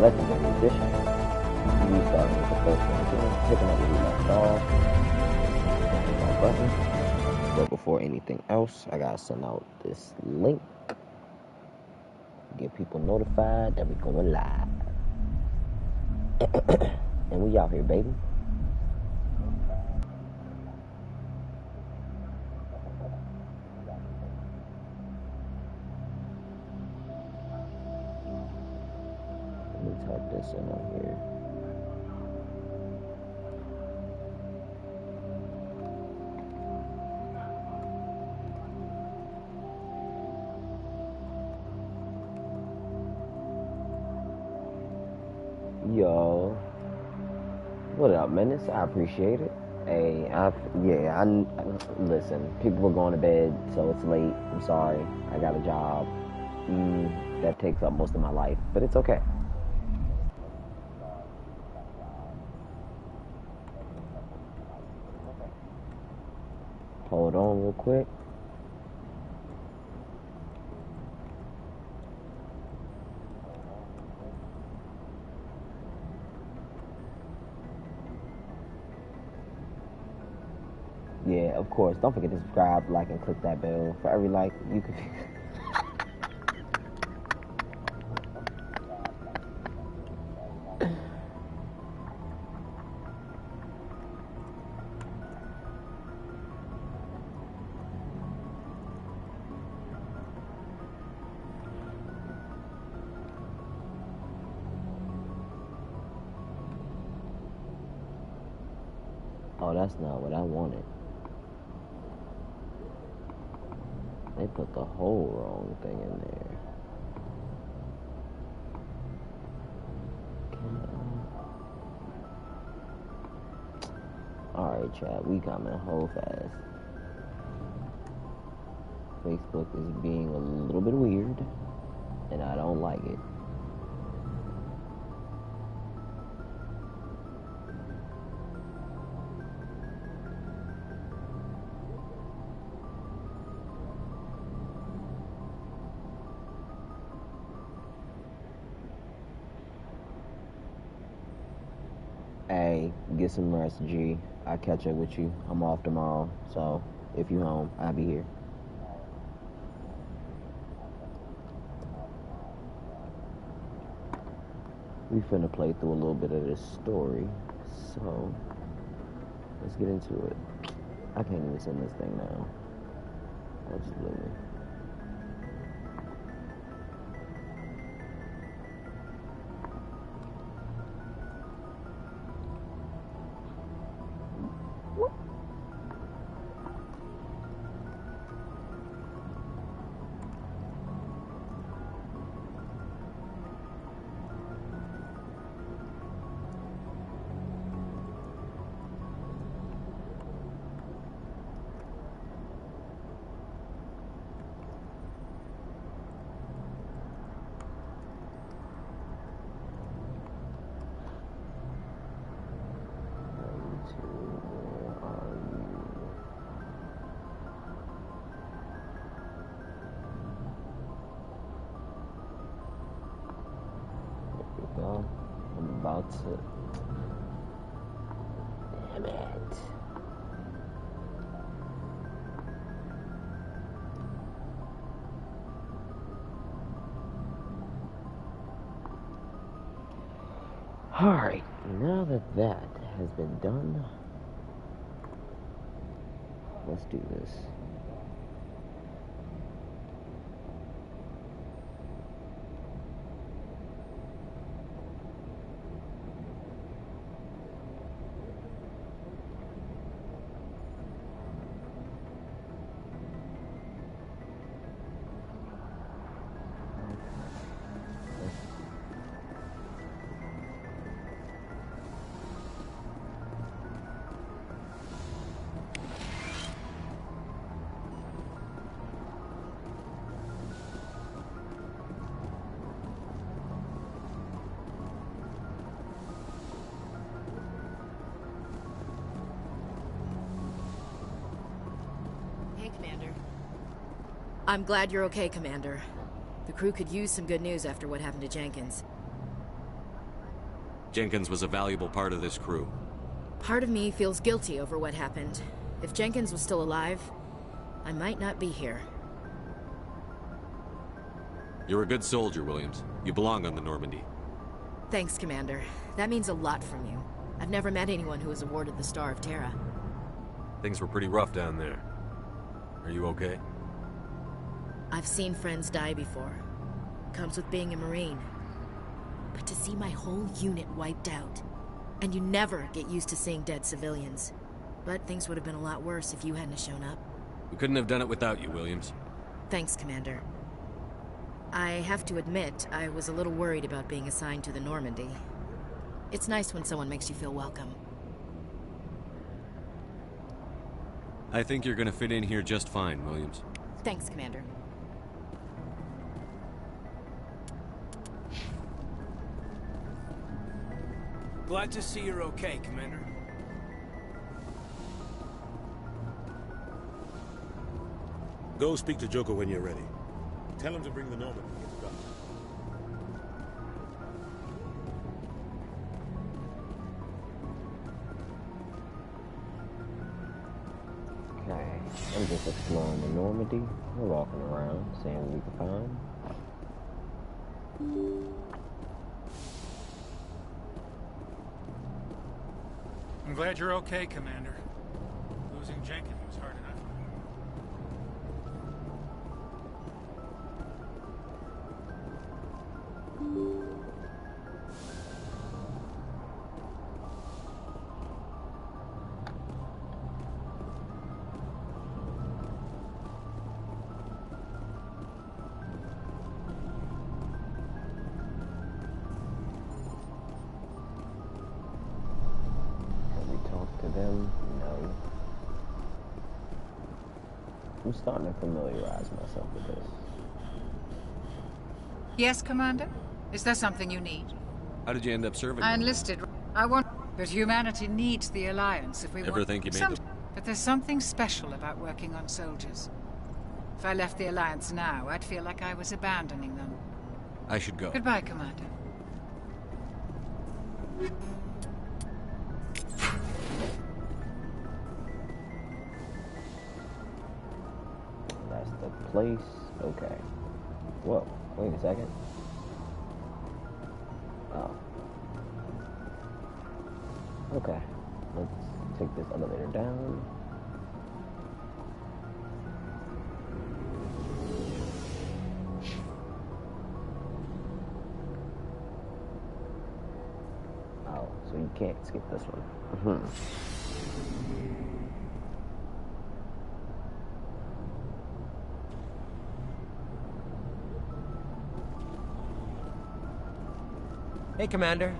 legendary position. Restarting with the first one again, picking up where we left off. My button. But before anything else, I gotta send out this link. Get people notified that we're going live. And we out here, baby. Let me type this in on here. Yo, what up, Menace? I appreciate it. Hey, listen, people were going to bed, so it's late. I'm sorry. I got a job. That takes up most of my life, but it's okay. Hold on real quick. Yeah, of course. Don't forget to subscribe, like, and click that bell. For every like, you can... Oh, that's not what I wanted. They put the whole wrong thing in there. Alright, chat, we coming whole fast. Facebook is being a little bit weird, and I don't like it. Hey, get some rest, G. I'll catch up with you. I'm off tomorrow, so if you home, I'll be here. We finna play through a little bit of this story, so let's get into it. I can't even send this thing now. That's just leave me. I'm about to. Damn it. Alright, now that that has been done, let's do this. Commander. I'm glad you're okay, Commander. The crew could use some good news after what happened to Jenkins. Jenkins was a valuable part of this crew. Part of me feels guilty over what happened. If Jenkins was still alive, I might not be here. You're a good soldier, Williams. You belong on the Normandy. Thanks, Commander. That means a lot from you. I've never met anyone who was awarded the Star of Terra. Things were pretty rough down there. Are you okay? I've seen friends die before. Comes with being a Marine. But to see my whole unit wiped out, and you never get used to seeing dead civilians. But things would have been a lot worse if you hadn't shown up. We couldn't have done it without you, Williams. Thanks, Commander. I have to admit, I was a little worried about being assigned to the Normandy. It's nice when someone makes you feel welcome. I think you're gonna fit in here just fine, Williams. Thanks, Commander. Glad to see you're okay, Commander. Go speak to Joker when you're ready. Tell him to bring the Norman when he gets done. Okay, I'm just exploring the Normandy. We're walking around, seeing what we can find. I'm glad you're okay, Commander. Losing Jenkins was hard enough. To them, no. I'm starting to familiarize myself with this. Yes, Commander? Is there something you need? How did you end up serving? I enlisted. I want... But humanity needs the Alliance if we want... Ever think you made But there's something special about working on soldiers. If I left the Alliance now, I'd feel like I was abandoning them. I should go. Goodbye, Commander. That's the place. Okay. Whoa, wait a second. Oh. Okay. Let's take this elevator down. Oh, so you can't skip this one. Hey, Commander.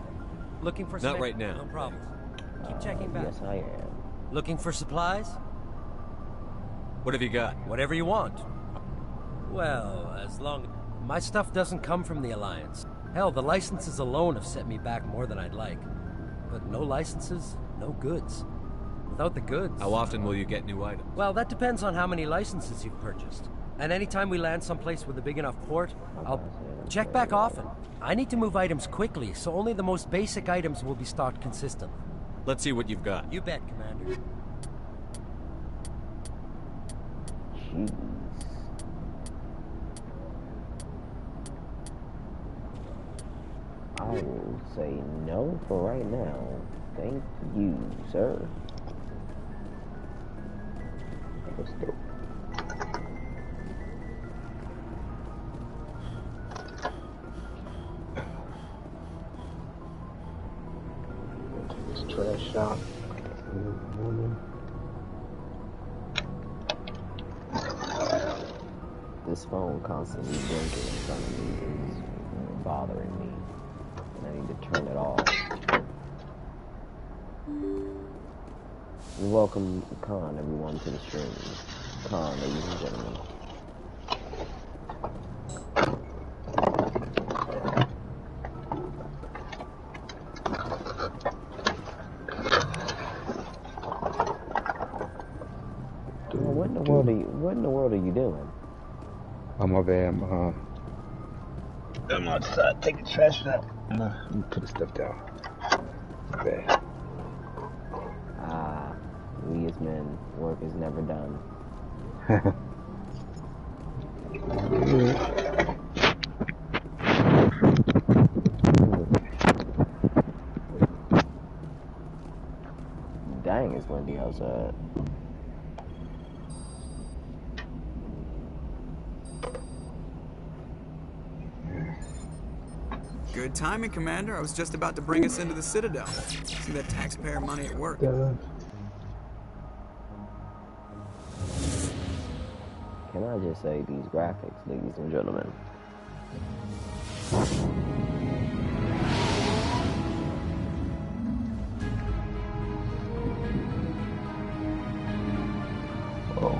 Looking for some... Not right now. No problem. Keep checking back. Yes, I am. Looking for supplies? What have you got? Whatever you want. Well, as long... My stuff doesn't come from the Alliance. Hell, the licenses alone have set me back more than I'd like. But no licenses, no goods. Without the goods... How often will you get new items? Well, that depends on how many licenses you've purchased. And anytime we land someplace with a big enough port, I'll check back often. I need to move items quickly, so only the most basic items will be stocked consistently. Let's see what you've got. You bet, Commander. Jeez. I will say no for right now. Thank you, sir. Let's do it. Trash out. This phone constantly blinking in front of me is bothering me. And I need to turn it off. Welcome, Khan, everyone, to the stream. Khan, ladies and gentlemen. What in the world are you doing? I'm over here. outside, take the trash out. No, you put the stuff down. Okay. We as men, work is never done. Dang, it's windy outside. Good timing, Commander. I was just about to bring us into the Citadel. See that taxpayer money at work. Can I just say these graphics, ladies and gentlemen? Oh.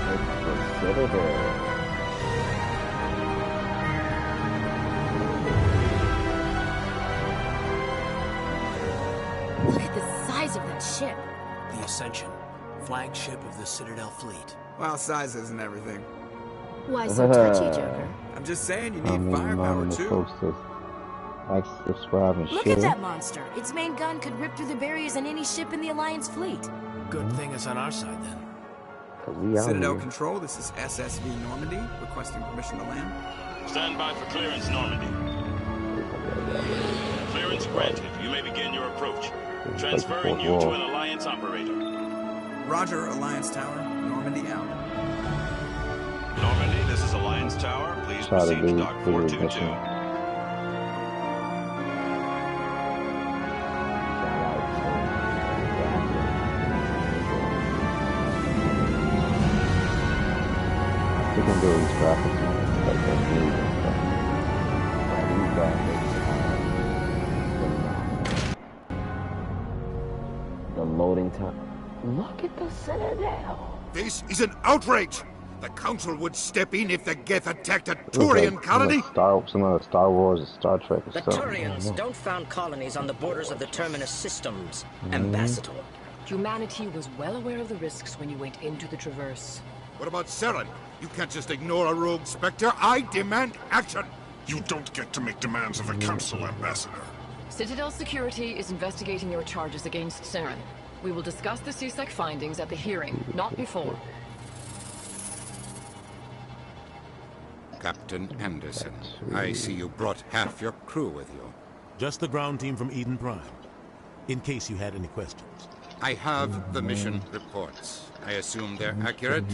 It's the Citadel. Look at the size of that ship. The Ascension, flagship of the Citadel fleet. Well, size isn't everything. Why so touchy, Joker? I'm just saying you need firepower too. Like, subscribe, and Look share. at that monster. Its main gun could rip through the barriers in any ship in the Alliance fleet. Good thing it's on our side then. Citadel Control, this is SSV Normandy, requesting permission to land. Stand by for clearance, Normandy. Clearance granted. You may begin your approach. Transferring you to an Alliance operator. Roger, Alliance Tower. Normandy out. Normandy, this is Alliance Tower. Please proceed to Dock 422. You can do these graphics, like that music and stuff. These graphics the loading time. Look at the Citadel. This is an outrage. The Council would step in if the Geth attacked a Turian colony. Some of the Star Wars and Star Trek and the stuff. Turians don't found colonies on the borders of the Terminus systems, Ambassador. Humanity was well aware of the risks when you went into the Traverse. What about Saren? You can't just ignore a rogue Spectre. I demand action. You don't get to make demands of the Council, Ambassador. Citadel Security is investigating your charges against Saren. We will discuss the CSEC findings at the hearing, not before. Captain Anderson, I see you brought half your crew with you. Just the ground team from Eden Prime, in case you had any questions. I have the mission reports. I assume they're accurate?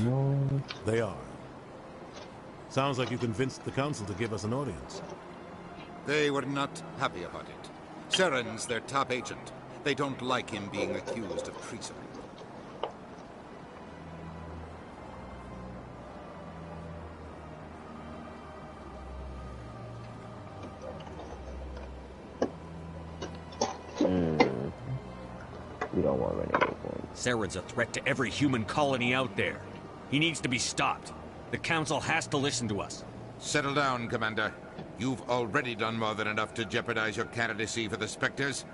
They are. Sounds like you convinced the Council to give us an audience. They were not happy about it. Saren's their top agent. They don't like him being accused of treason. We don't want renegade points. Saren's a threat to every human colony out there. He needs to be stopped. The Council has to listen to us. Settle down, Commander. You've already done more than enough to jeopardize your candidacy for the Spectres.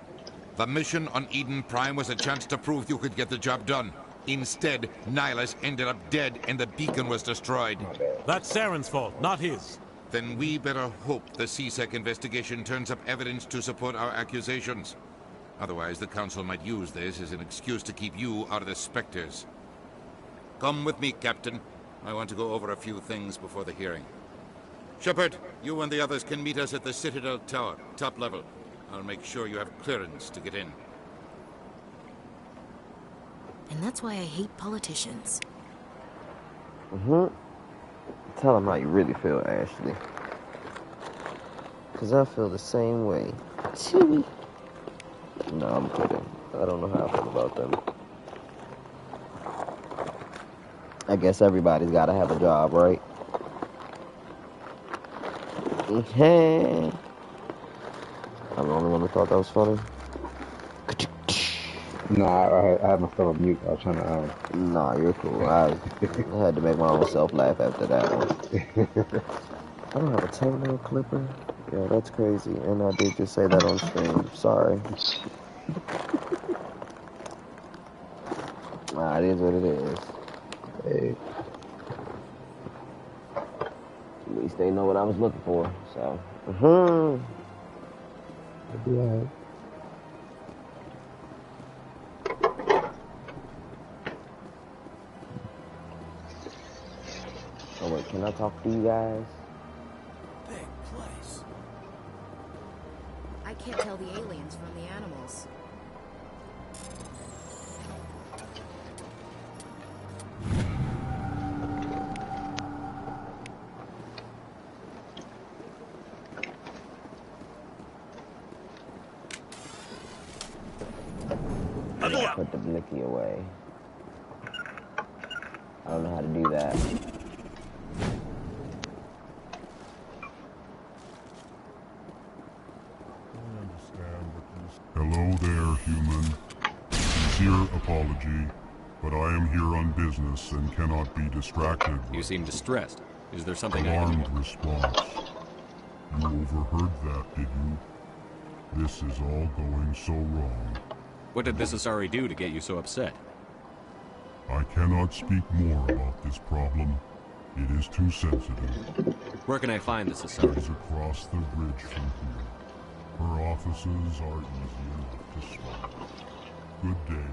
The mission on Eden Prime was a chance to prove you could get the job done. Instead, Nihilus ended up dead and the beacon was destroyed. That's Saren's fault, not his. Then we better hope the CSEC investigation turns up evidence to support our accusations. Otherwise, the Council might use this as an excuse to keep you out of the Spectres. Come with me, Captain. I want to go over a few things before the hearing. Shepard, you and the others can meet us at the Citadel Tower, top level. I'll make sure you have clearance to get in. And that's why I hate politicians. Tell them how you really feel, Ashley. Because I feel the same way. Chewy. No, I'm kidding. I don't know how I feel about them. I guess everybody's got to have a job, right? Okay. I'm the only one who thought that was funny. Nah, I had myself on mute. I was trying to. Nah, you're cool. I had to make my own self laugh after that one. I don't have a toenail clipper. Yeah, that's crazy. And I did just say that on stream. Sorry. Nah, it is what it is. Hey. At least they know what I was looking for, so. It'll be alright. Oh wait, can I talk to you guys? Big place. I can't tell the aliens from the animals. Put the blicky away. I don't know how to do that. Hello there, human. Sincere apology, but I am here on business and cannot be distracted. You seem distressed. Is there something Alarmed response. You overheard that, did you? This is all going so wrong. What did this Asari do to get you so upset? I cannot speak more about this problem. It is too sensitive. Where can I find this Asari? She's across the bridge from here. Her offices are easy enough to spot. Good day.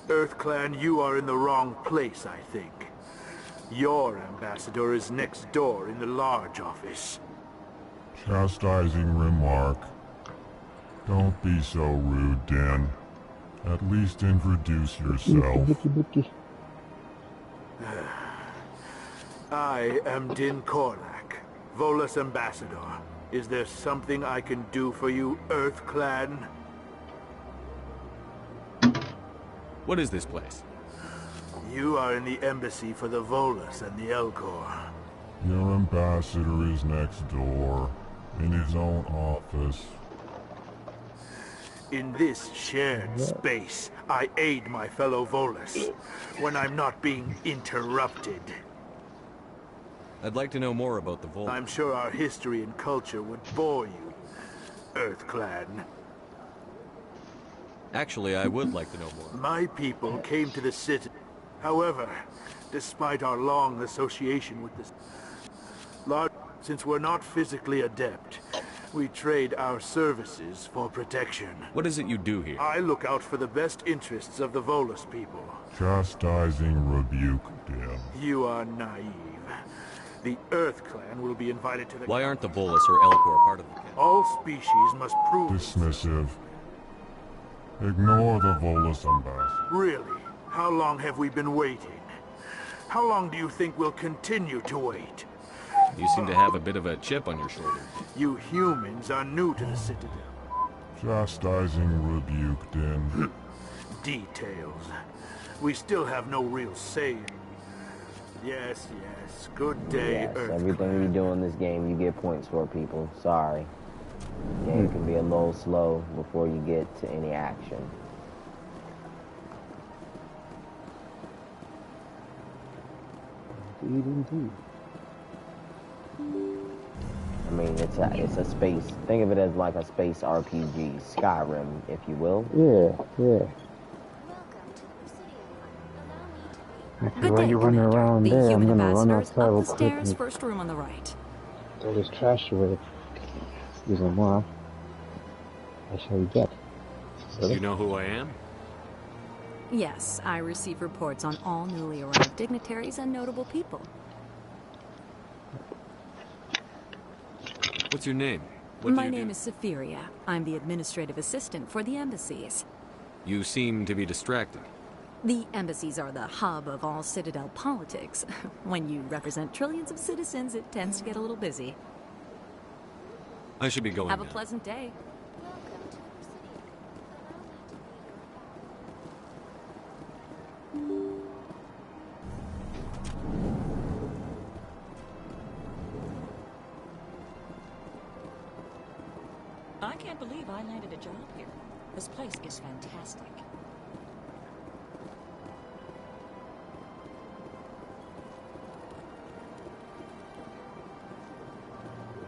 EarthClan, you are in the wrong place, I think. Your ambassador is next door in the large office. Chastising remark. Don't be so rude, Dan. At least introduce yourself. I am Din Korlak, Volus ambassador. Is there something I can do for you, EarthClan? What is this place? You are in the embassy for the Volus and the Elcor. Your ambassador is next door, in his own office. In this shared space, I aid my fellow Volus when I'm not being interrupted. I'd like to know more about the Volus. I'm sure our history and culture would bore you, EarthClan. Actually, I would like to know more. My people came to the city. However, despite our long association with this since we're not physically adept, we trade our services for protection. What is it you do here? I look out for the best interests of the Volus people. Chastising rebuke, Dan. You are naive. The EarthClan will be invited to the... Why aren't the Volus or Elcor part of the council? All species must prove... Dismissive. Ignore the Volus ambassador. Really? How long have we been waiting? How long do you think we'll continue to wait? You seem to have a bit of a chip on your shoulder. You humans are new to the Citadel. Chastising rebuke, Dan. Details. We still have no real say. Yes, yes. Good day, Yes, Earth. everything you do in this game, you get points for, people. Sorry. Game can be a little slow before you get to any action. I mean, it's a space. Think of it as like a space RPG, Skyrim, if you will. Yeah. Actually, while you're running around there, I'm gonna run outside real quick and first room on the right. throw this trash away. Using more. I shall you get. You know who I am? Yes, I receive reports on all newly arrived dignitaries and notable people. What's your name? What My do you name do? is Safiria. I'm the administrative assistant for the embassies. You seem to be distracted. The embassies are the hub of all Citadel politics. When you represent trillions of citizens, it tends to get a little busy. I should be going Have a now. pleasant day. I can't believe I landed a job here. This place is fantastic.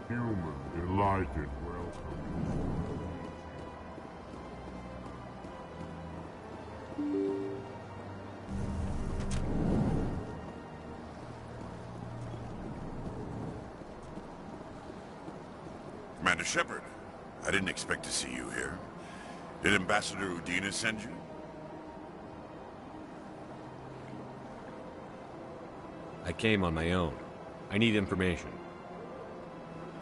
Human, delighted welcome. Commander Shepard, I didn't expect to see you here. Did Ambassador Udina send you? I came on my own. I need information.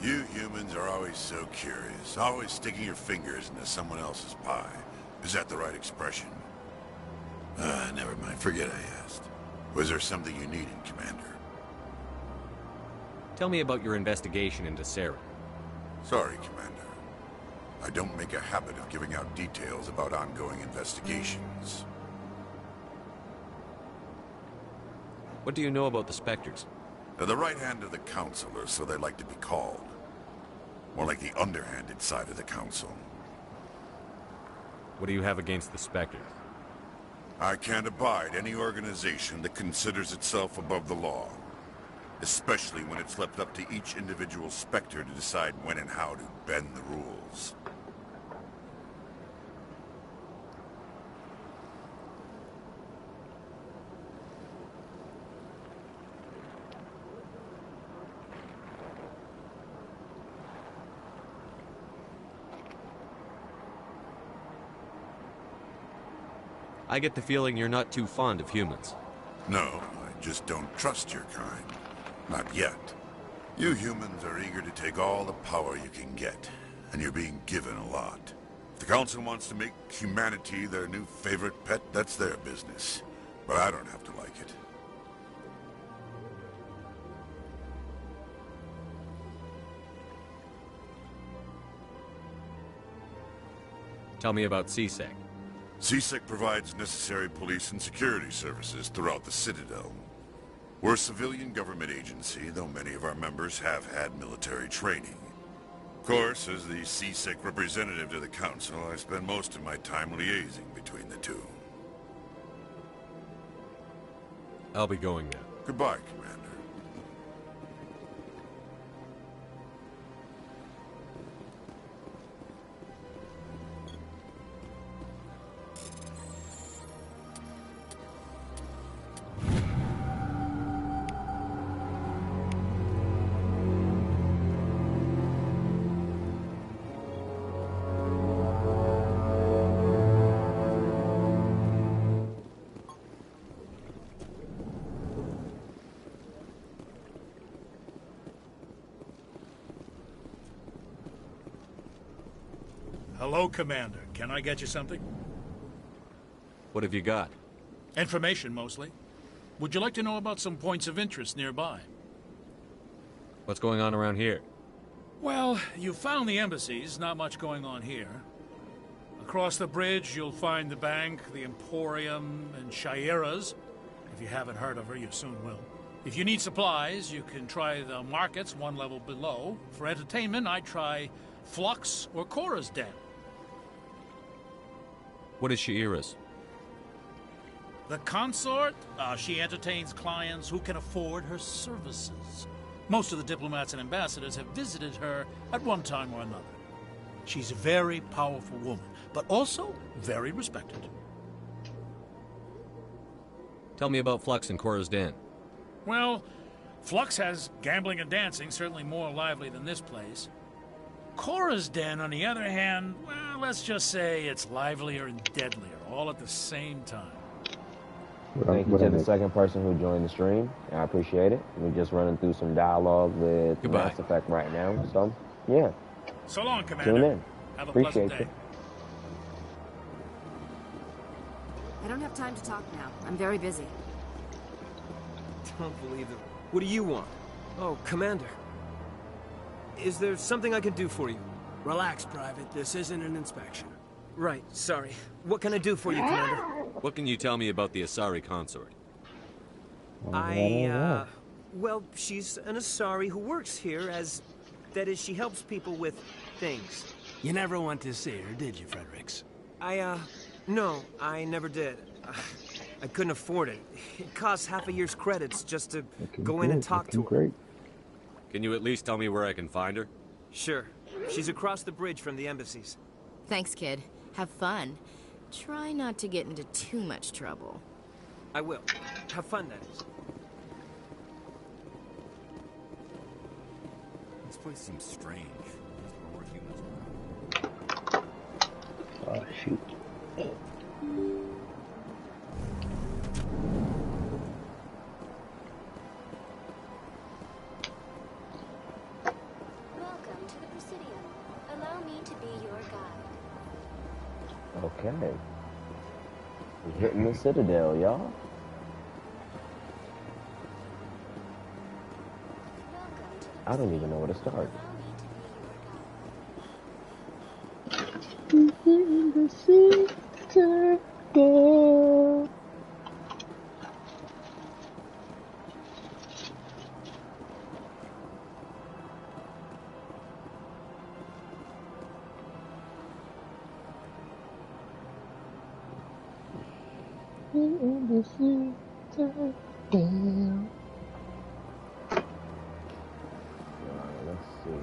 You humans are always so curious, always sticking your fingers into someone else's pie. Is that the right expression? Never mind. Forget I asked. Was there something you needed, Commander? Tell me about your investigation into Sarah. Sorry, Commander. I don't make a habit of giving out details about ongoing investigations. What do you know about the Spectres? They're the right hand of the Council, or so they like to be called. More like the underhanded side of the Council. What do you have against the Spectres? I can't abide any organization that considers itself above the law. Especially when it's left up to each individual Spectre to decide when and how to bend the rules. I get the feeling you're not too fond of humans. No, I just don't trust your kind. Not yet. You humans are eager to take all the power you can get, and you're being given a lot. If the Council wants to make humanity their new favorite pet, that's their business. But I don't have to like it. Tell me about CSEC. CSEC provides necessary police and security services throughout the Citadel. We're a civilian government agency, though many of our members have had military training. Of course, as the CSEC representative to the Council, I spend most of my time liaising between the two. I'll be going now. Goodbye, Commander. Hello, Commander. Can I get you something? What have you got? Information, mostly. Would you like to know about some points of interest nearby? What's going on around here? Well, you found the embassies. Not much going on here. Across the bridge, you'll find the bank, the Emporium, and Shaira's. If you haven't heard of her, you soon will. If you need supplies, you can try the markets one level below. For entertainment, I'd try Flux or Cora's Den. What is Shaira's? The consort? She entertains clients who can afford her services. Most of the diplomats and ambassadors have visited her at one time or another. She's a very powerful woman, but also very respected. Tell me about Flux and Cora's Den. Well, Flux has gambling and dancing, certainly more lively than this place. Cora's Den, on the other hand, well, let's just say it's livelier and deadlier, all at the same time. Thank you to the second person who joined the stream. I appreciate it. We're just running through some dialogue with Mass Effect right now. So, yeah. So long, Commander. Tune in. Have a Appreciate pleasant day. I don't have time to talk now. I'm very busy. Don't believe it. What do you want? Oh, Commander. Is there something I can do for you? Relax, Private. This isn't an inspection. Right, sorry. What can I do for you, Commander? What can you tell me about the Asari consort? Well, she's an Asari who works here as... That is, she helps people with things. You never went to see her, did you, Fredericks? No, I never did. I couldn't afford it. It costs half a year's credits just to go in and talk to her. Can you at least tell me where I can find her? Sure. She's across the bridge from the embassies. Thanks, kid. Have fun. Try not to get into too much trouble. I will. Have fun, that is. This place seems strange. It's worth shoot. Welcome to the Presidium. Allow me to be your guide. Okay. We're hitting the Citadel, y'all. I don't even know where to start. In the Citadel. In the Citadel. Let's see.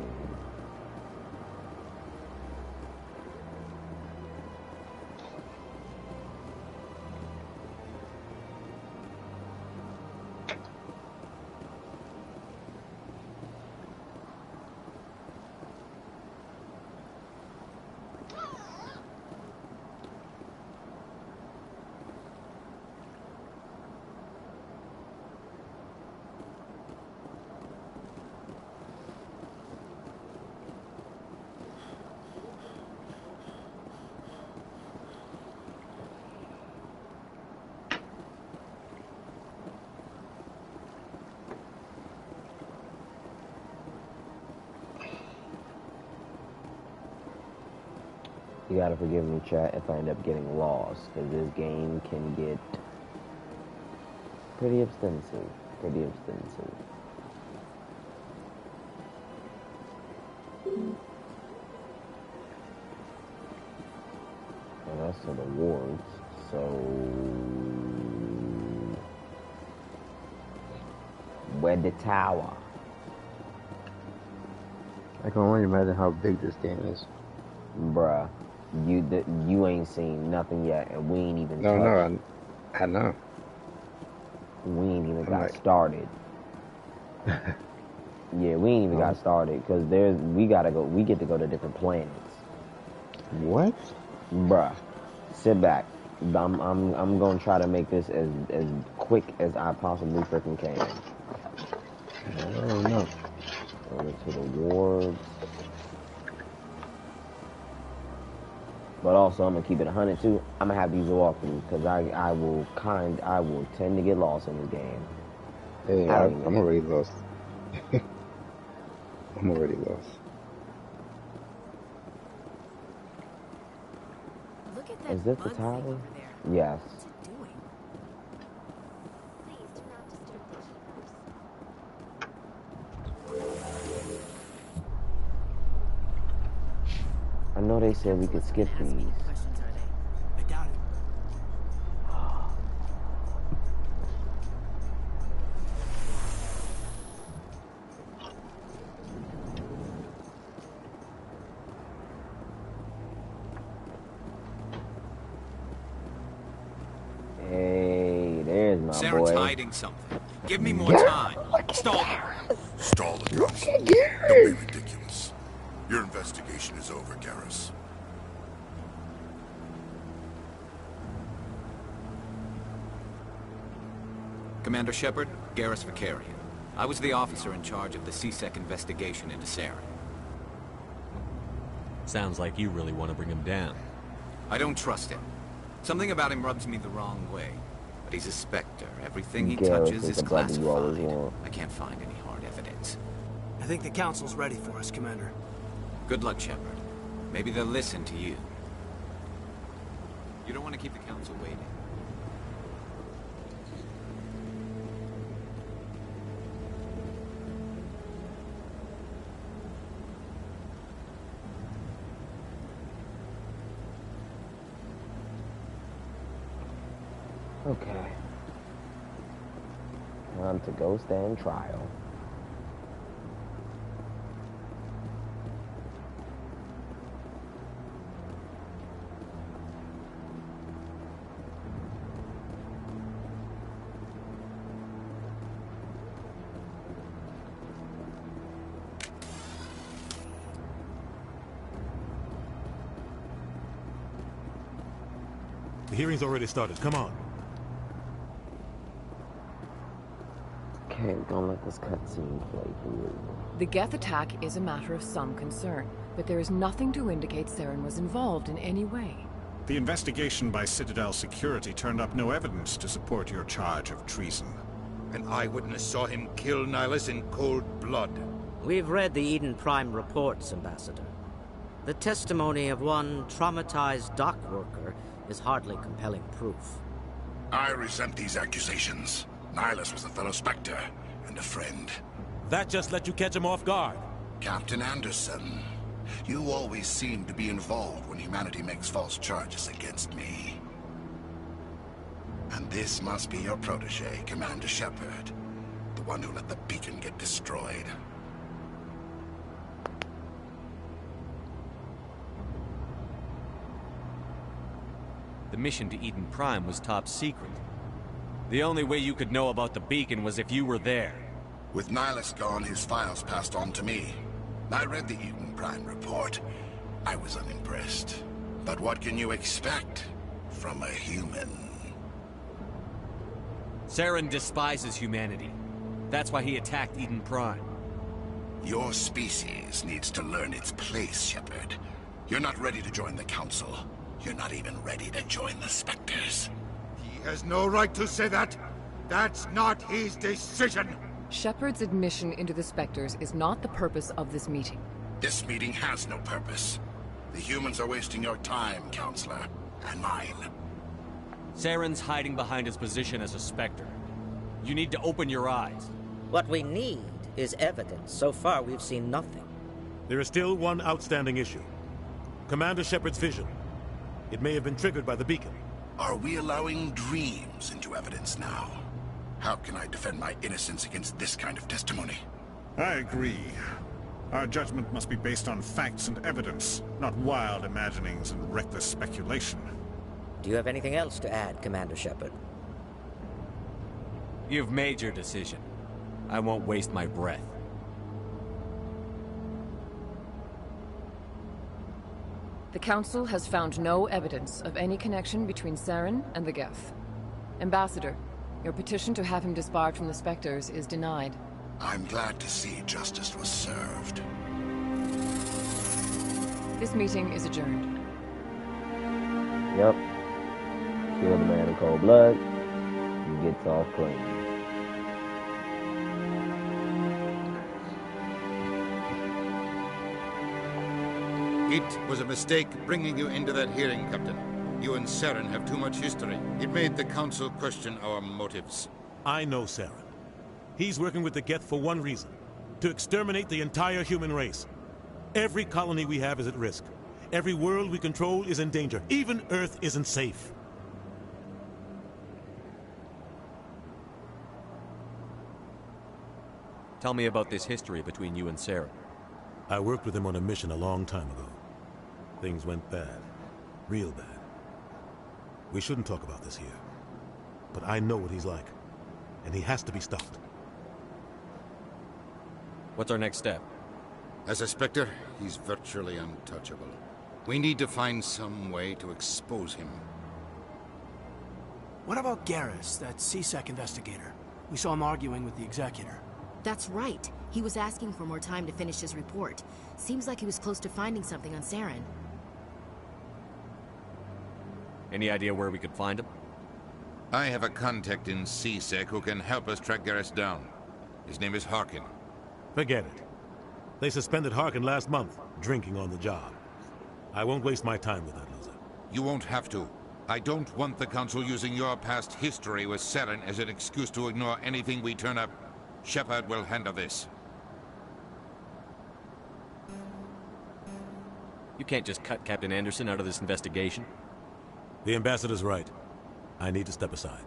You gotta forgive me, chat, if I end up getting lost, because this game can get pretty extensive. Pretty extensive. And that's to the wards, so... Where the tower? I can only imagine how big this game is. Bruh. You ain't seen nothing yet, and we ain't even No, touched. I know. We ain't even got started. Yeah, we ain't even got started, because we get to go to different planets. What? Bruh. Sit back. I'm gonna try to make this as quick as I possibly freaking can. Oh no. Over to the wards. But also, I'm gonna keep it 100 too. I'm gonna have these walkthroughs because I will tend to get lost in this game. Hey, I'm already lost. I'm already lost. Look at that. Is this the tower? Yes. What's it doing? Please do not disturb the keepers. I know they said we could skip these. I doubt it. Hey, there's my Saren's boy. hiding something. Give me more time. Stall him. Stall the Garrus. Don't be ridiculous. Your investigation is over, Garrus. Commander Shepard, Garrus Vicarian. I was the officer in charge of the CSEC investigation into Saren. Sounds like you really want to bring him down. I don't trust him. Something about him rubs me the wrong way. But he's a Spectre. Everything he touches is classified. I can't find any hard evidence. I think the Council's ready for us, Commander. Good luck, Shepard. Maybe they'll listen to you. You don't want to keep the Council waiting. Okay. Time to go stand trial. The hearing's already started. Come on. Okay, don't let this cutscene play through. The Geth attack is a matter of some concern, but there is nothing to indicate Saren was involved in any way. The investigation by Citadel Security turned up no evidence to support your charge of treason. An eyewitness saw him kill Nihilus in cold blood. We've read the Eden Prime reports, Ambassador. The testimony of one traumatized dock worker is hardly compelling proof. I resent these accusations. Nihilus was a fellow Spectre and a friend. That just let you catch him off guard. Captain Anderson, you always seem to be involved when humanity makes false charges against me. And this must be your protege, Commander Shepard, the one who let the beacon get destroyed. The mission to Eden Prime was top secret. The only way you could know about the beacon was if you were there. With Nihilus gone, his files passed on to me. I read the Eden Prime report. I was unimpressed. But what can you expect from a human? Saren despises humanity. That's why he attacked Eden Prime. Your species needs to learn its place, Shepard. You're not ready to join the Council. You're not even ready to join the Spectres. He has no right to say that. That's not his decision. Shepard's admission into the Spectres is not the purpose of this meeting. This meeting has no purpose. The humans are wasting your time, Counselor, and mine. Saren's hiding behind his position as a Spectre. You need to open your eyes. What we need is evidence. So far, we've seen nothing. There is still one outstanding issue. Commander Shepard's vision. It may have been triggered by the beacon. Are we allowing dreams into evidence now? How can I defend my innocence against this kind of testimony? I agree. Our judgment must be based on facts and evidence, not wild imaginings and reckless speculation. Do you have anything else to add, Commander Shepard? You've made your decision. I won't waste my breath. The Council has found no evidence of any connection between Saren and the Geth. Ambassador, your petition to have him disbarred from the Spectres is denied. I'm glad to see justice was served. This meeting is adjourned. Yep. Kill the man in cold blood. He gets off clean. It was a mistake bringing you into that hearing, Captain. You and Saren have too much history. It made the Council question our motives. I know Saren. He's working with the Geth for one reason. To exterminate the entire human race. Every colony we have is at risk. Every world we control is in danger. Even Earth isn't safe. Tell me about this history between you and Saren. I worked with him on a mission a long time ago. Things went bad. Real bad. We shouldn't talk about this here. But I know what he's like. And he has to be stopped. What's our next step? As a Spectre, he's virtually untouchable. We need to find some way to expose him. What about Garrus, that CSEC investigator? We saw him arguing with the Executor. That's right. He was asking for more time to finish his report. Seems like he was close to finding something on Saren. Any idea where we could find him? I have a contact in CSEC who can help us track Garrus down. His name is Harkin. Forget it. They suspended Harkin last month, drinking on the job. I won't waste my time with that loser. You won't have to. I don't want the Council using your past history with Saren as an excuse to ignore anything we turn up. Shepard will handle this. You can't just cut Captain Anderson out of this investigation. The Ambassador's right. I need to step aside.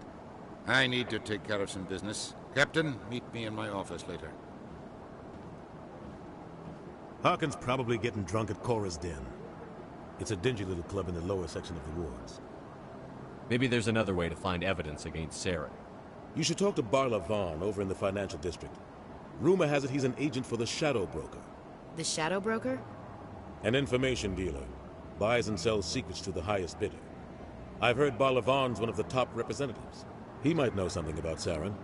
I need to take care of some business. Captain, meet me in my office later. Harkin's probably getting drunk at Cora's Den. It's a dingy little club in the lower section of the wards. Maybe there's another way to find evidence against Saren. You should talk to Barla Vaughn over in the financial district. Rumor has it he's an agent for the Shadow Broker. The Shadow Broker? An information dealer. Buys and sells secrets to the highest bidder. I've heard Balavan's one of the top representatives. He might know something about Saren,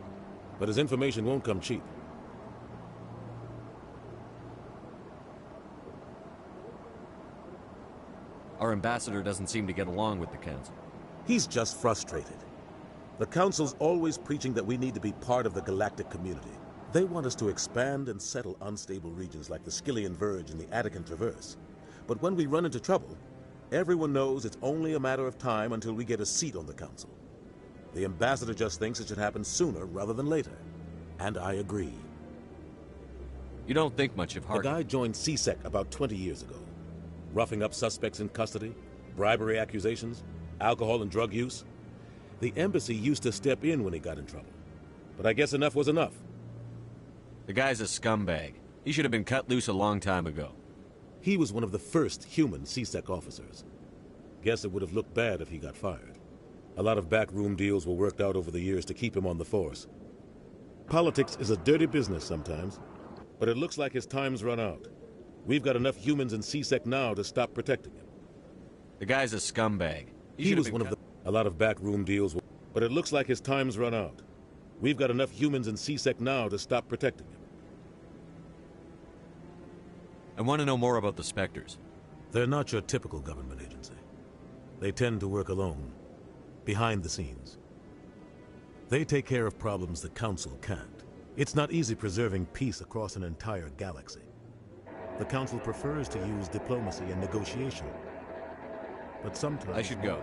but his information won't come cheap. Our ambassador doesn't seem to get along with the Council. He's just frustrated. The Council's always preaching that we need to be part of the galactic community. They want us to expand and settle unstable regions like the Skillian Verge and the Attican Traverse. But when we run into trouble, everyone knows it's only a matter of time until we get a seat on the Council. The ambassador just thinks it should happen sooner rather than later. And I agree. You don't think much of Harkin. The guy joined CSEC about 20 years ago. Roughing up suspects in custody, bribery accusations, alcohol and drug use. The embassy used to step in when he got in trouble. But I guess enough was enough. The guy's a scumbag. He should have been cut loose a long time ago. He was one of the first human CSEC officers. Guess it would have looked bad if he got fired. A lot of backroom deals were worked out over the years to keep him on the force. Politics is a dirty business sometimes, but it looks like his time's run out. We've got enough humans in CSEC now to stop protecting him. The guy's a scumbag. He was one of the... A lot of backroom deals were... But it looks like his time's run out. We've got enough humans in CSEC now to stop protecting him. I want to know more about the Spectres. They're not your typical government agency. They tend to work alone, behind the scenes. They take care of problems the Council can't. It's not easy preserving peace across an entire galaxy. The Council prefers to use diplomacy and negotiation. But sometimes... I should go.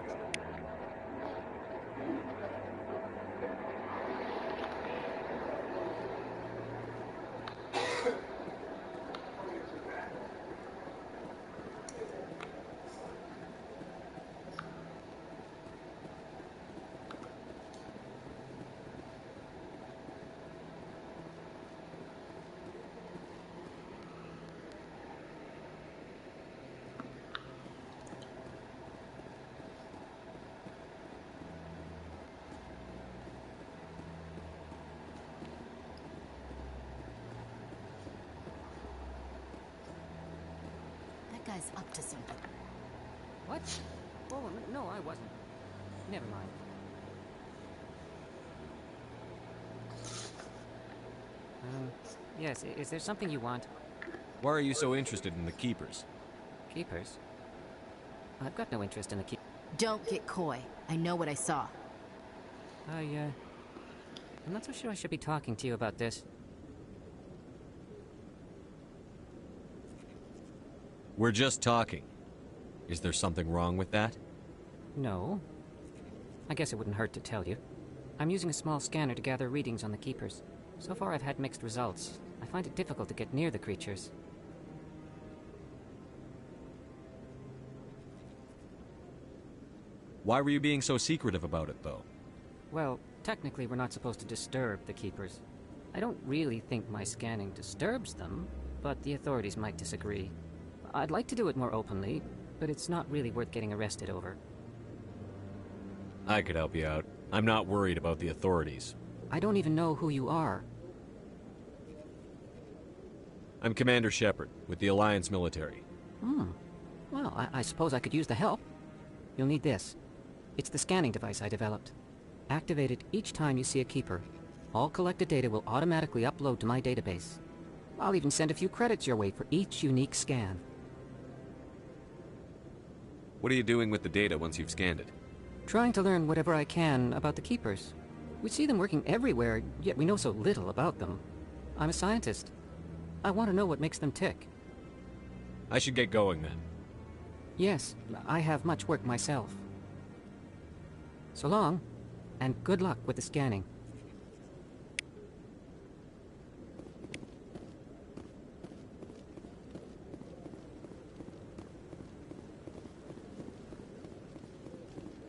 Guy's up to something. What? Oh, no, I wasn't. Never mind. Yes, is there something you want? Why are you so interested in the Keepers? Keepers? I've got no interest in the Keepers. Don't get coy. I know what I saw. I'm not so sure I should be talking to you about this. We're just talking. Is there something wrong with that? No. I guess it wouldn't hurt to tell you. I'm using a small scanner to gather readings on the Keepers. So far I've had mixed results. I find it difficult to get near the creatures. Why were you being so secretive about it, though? Well, technically we're not supposed to disturb the Keepers. I don't really think my scanning disturbs them, but the authorities might disagree. I'd like to do it more openly, but it's not really worth getting arrested over. I could help you out. I'm not worried about the authorities. I don't even know who you are. I'm Commander Shepard, with the Alliance military. Well, I suppose I could use the help. You'll need this. It's the scanning device I developed. Activate it each time you see a Keeper. All collected data will automatically upload to my database. I'll even send a few credits your way for each unique scan. What are you doing with the data once you've scanned it? Trying to learn whatever I can about the Keepers. We see them working everywhere, yet we know so little about them. I'm a scientist. I want to know what makes them tick. I should get going then. Yes, I have much work myself. So long, and good luck with the scanning.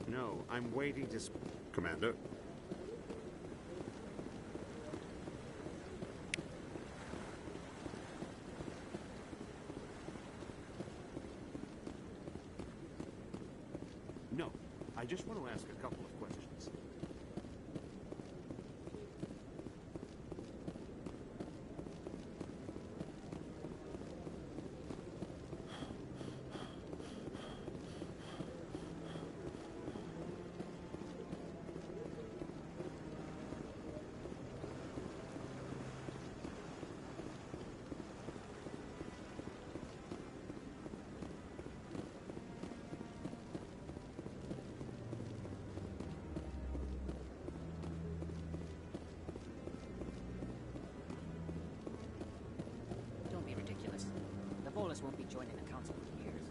No, I'm waiting to... Commander? No, I just want to ask a couple of questions. joining the council for years.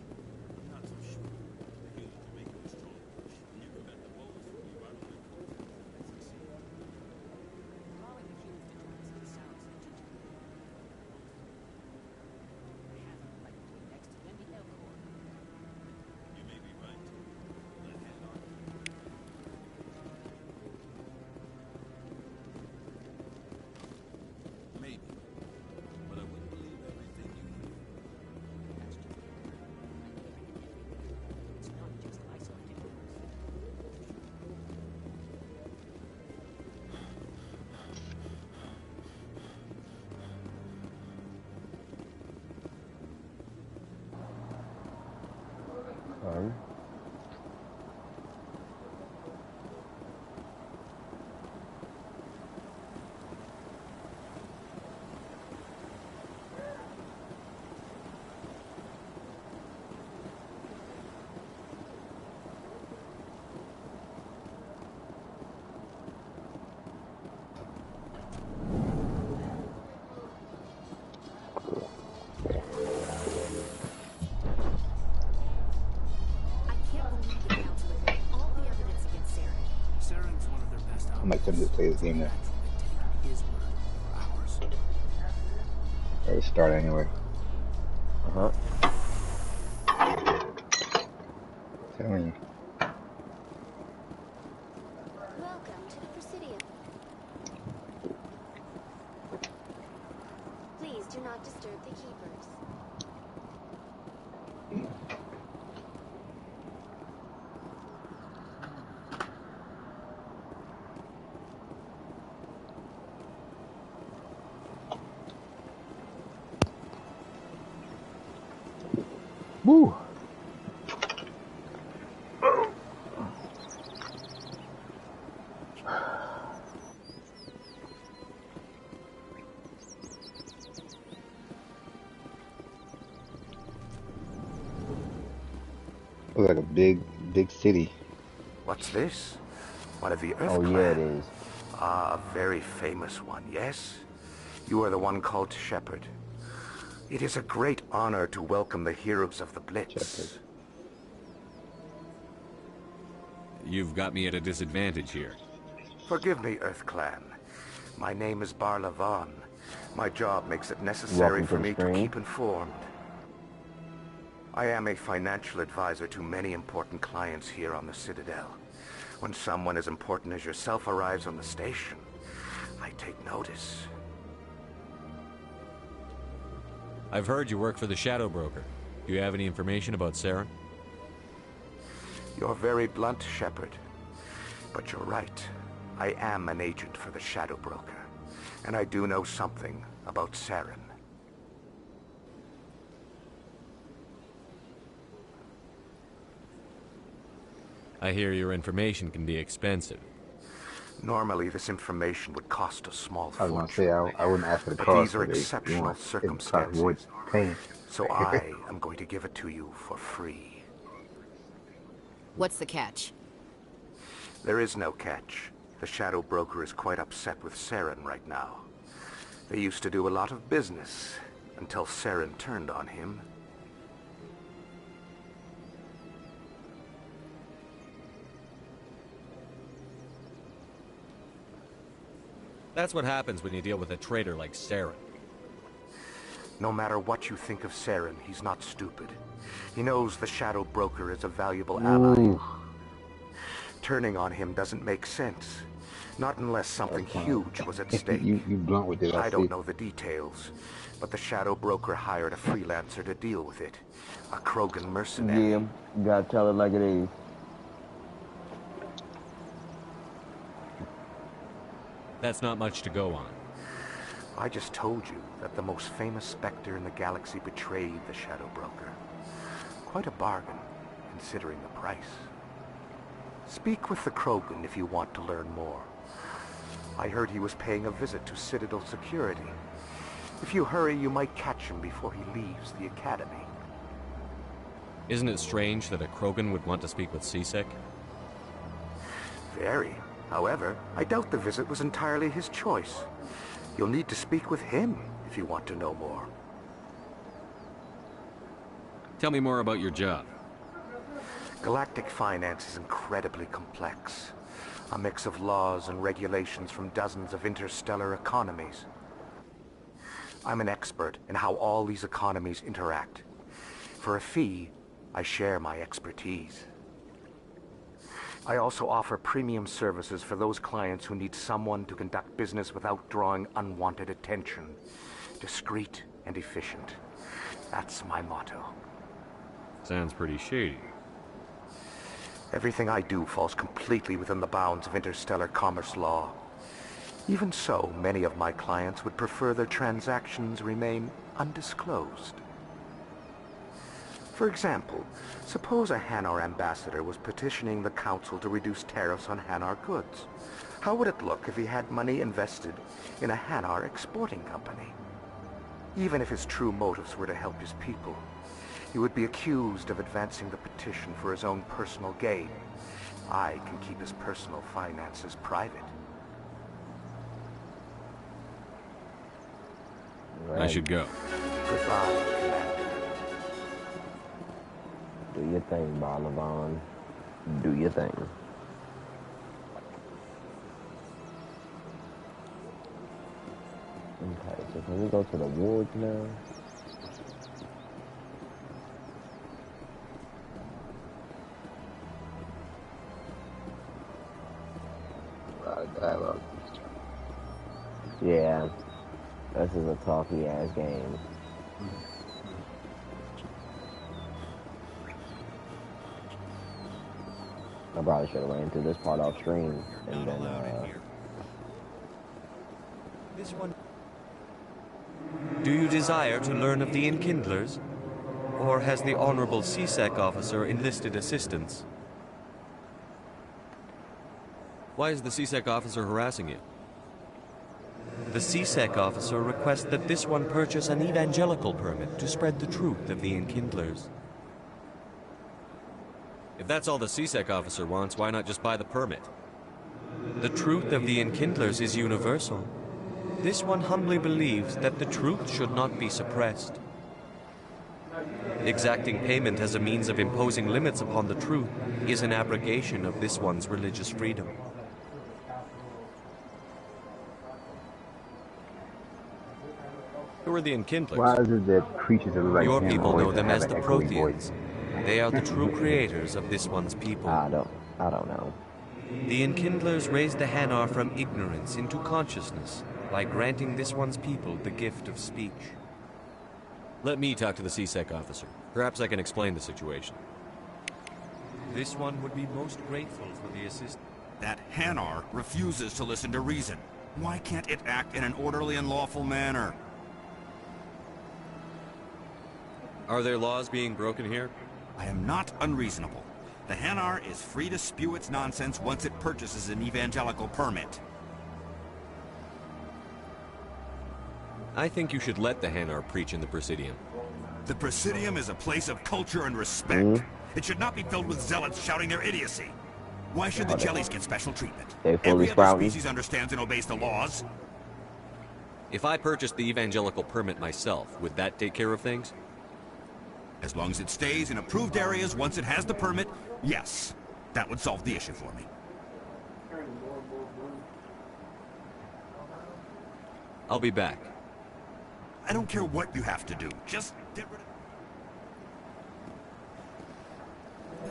I'm not so sure. I feel that to make a strong push, you prevent the wolves from reviling their cult and succeed. Allowing the humans to join us sounds legitimate. I have them like doing next to Wendy Elkhorn. You may be right. Let head on. Maybe. But I wouldn't believe everything you hear. That's just it. It's not just isolated rumors. Saren's one of their best I might just play this game now. His word for ours. Let's start anyway. Telling you. Welcome to the Presidium. Please do not disturb the keepers. Woo! Looks like a big city. What's this? One of the Earth Oh, Clan? yeah, it is. Ah, a very famous one, yes? You are the one called Shepard. It is a great honor to welcome the heroes of the Blitz. Shepard. You've got me at a disadvantage here. Forgive me, Earth Clan. My name is Barla Vaughn. My job makes it necessary for me to keep informed. I am a financial advisor to many important clients here on the Citadel. When someone as important as yourself arrives on the station, I take notice. I've heard you work for the Shadow Broker. Do you have any information about Saren? You're very blunt, Shepard. But you're right. I am an agent for the Shadow Broker. And I do know something about Saren. I hear your information can be expensive. Normally, this information would cost a small I was fortune. gonna say I wouldn't ask for the But cost. these are exceptional circumstances. So I am going to give it to you for free. What's the catch? There is no catch. The Shadow Broker is quite upset with Saren right now. They used to do a lot of business until Saren turned on him. That's what happens when you deal with a traitor like Saren. No matter what you think of Saren, he's not stupid. He knows the Shadow Broker is a valuable ally. Turning on him doesn't make sense. Not unless something huge was at stake. you blunt with it. I don't know the details, but the Shadow Broker hired a freelancer to deal with it. A Krogan mercenary. Yeah, you gotta tell it like it is. That's not much to go on. I just told you that the most famous Spectre in the galaxy betrayed the Shadow Broker. Quite a bargain, considering the price. Speak with the Krogan if you want to learn more. I heard he was paying a visit to Citadel security. If you hurry, you might catch him before he leaves the Academy. Isn't it strange that a Krogan would want to speak with C-Sec? Very. However, I doubt the visit was entirely his choice. You'll need to speak with him if you want to know more. Tell me more about your job. Galactic finance is incredibly complex. A mix of laws and regulations from dozens of interstellar economies. I'm an expert in how all these economies interact. For a fee, I share my expertise. I also offer premium services for those clients who need someone to conduct business without drawing unwanted attention. Discreet and efficient. That's my motto. Sounds pretty shady. Everything I do falls completely within the bounds of interstellar commerce law. Even so, many of my clients would prefer their transactions remain undisclosed. For example, suppose a Hanar ambassador was petitioning the council to reduce tariffs on Hanar goods. How would it look if he had money invested in a Hanar exporting company? Even if his true motives were to help his people, he would be accused of advancing the petition for his own personal gain. I can keep his personal finances private. Right. I should go. Goodbye, Commander. Do your thing, Balavan. Do your thing. Okay, so can we go to the wards now? Dialogue. Yeah, this is a talky ass game. I probably should have ran through this part off stream and then This one. Do you desire to learn of the Enkindlers? Or has the Honorable CSEC officer enlisted assistance? Why is the CSEC officer harassing you? The CSEC officer requests that this one purchase an evangelical permit to spread the truth of the Enkindlers. If that's all the CSEC officer wants, why not just buy the permit? The truth of the Enkindlers is universal. This one humbly believes that the truth should not be suppressed. Exacting payment as a means of imposing limits upon the truth is an abrogation of this one's religious freedom. Who are the Enkindlers? Why is it that creatures that look like Your him people always know them have as the an echoey Protheans. voice? They are the true creators of this one's people. I don't know. The Enkindlers raised the Hanar from ignorance into consciousness by granting this one's people the gift of speech. Let me talk to the CSEC officer. Perhaps I can explain the situation. This one would be most grateful for the assistance. That Hanar refuses to listen to reason. Why can't it act in an orderly and lawful manner? Are there laws being broken here? I am not unreasonable. The Hanar is free to spew its nonsense once it purchases an evangelical permit. I think you should let the Hanar preach in the Presidium. The Presidium is a place of culture and respect. It should not be filled with zealots shouting their idiocy. Why should the jellies get special treatment? Every other species understands and obeys the laws. If I purchased the evangelical permit myself, would that take care of things? As long as it stays in approved areas once it has the permit, yes. That would solve the issue for me. I'll be back. I don't care what you have to do. Just get rid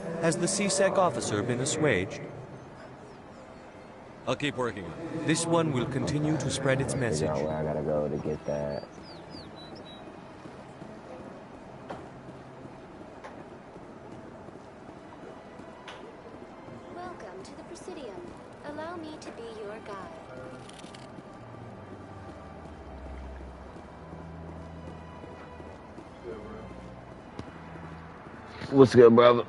of... Has the CSEC officer been assuaged? I'll keep working on it. This one will continue to spread its message. Figure out where I gotta go to get that. Welcome to the Presidium. Allow me to be your guide. What's good, brother?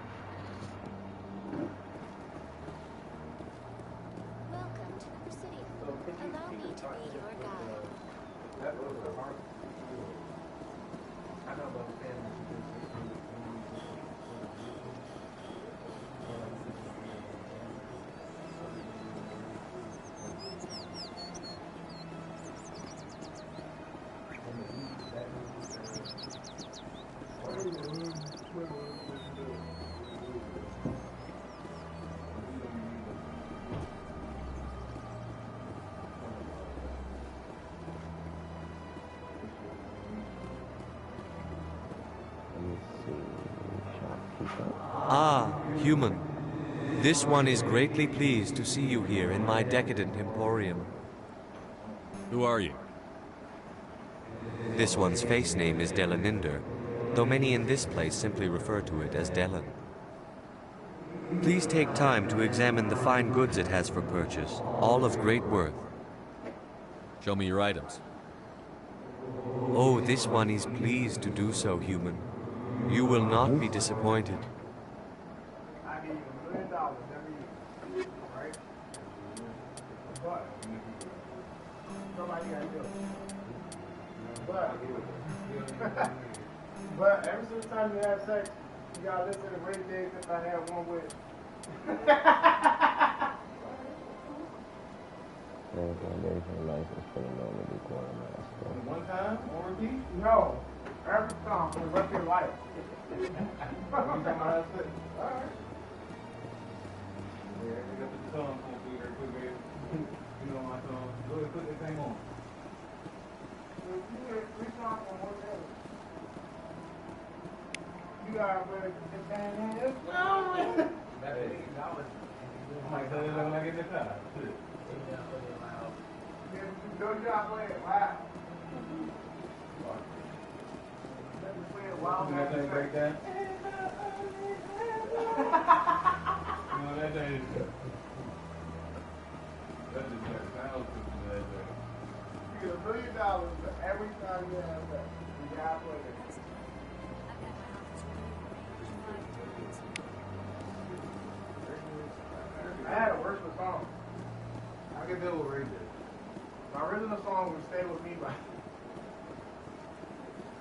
Welcome to the Presidium. Allow me to be your guide. Human, this one is greatly pleased to see you here in my decadent emporium. Who are you? This one's face name is Delaninder, though many in this place simply refer to it as Delan. Please take time to examine the fine goods it has for purchase, all of great worth. Show me your items. Oh, this one is pleased to do so, human. You will not be disappointed. But every single time you have sex, you gotta listen to Ray J if I have one with. License for the moment recording master. One time, warranty? No. Every time for the rest of your life. You talking about that shit? Alright. Yeah, I got the tongue on through there quick, baby. You know my tongue. Go ahead, put that thing on. You get 3 songs on one day. You gotta wear the thing in. No! That is $8. I might tell you that when I get this time. Go job way, wow. Let me play it wild. That thing break down? No, that thing is good. That just makes sound to that thing. You get $1 million every time you have that. You gotta play it. I had a worse song. I could deal with Ray J. My original song would Stay With Me by...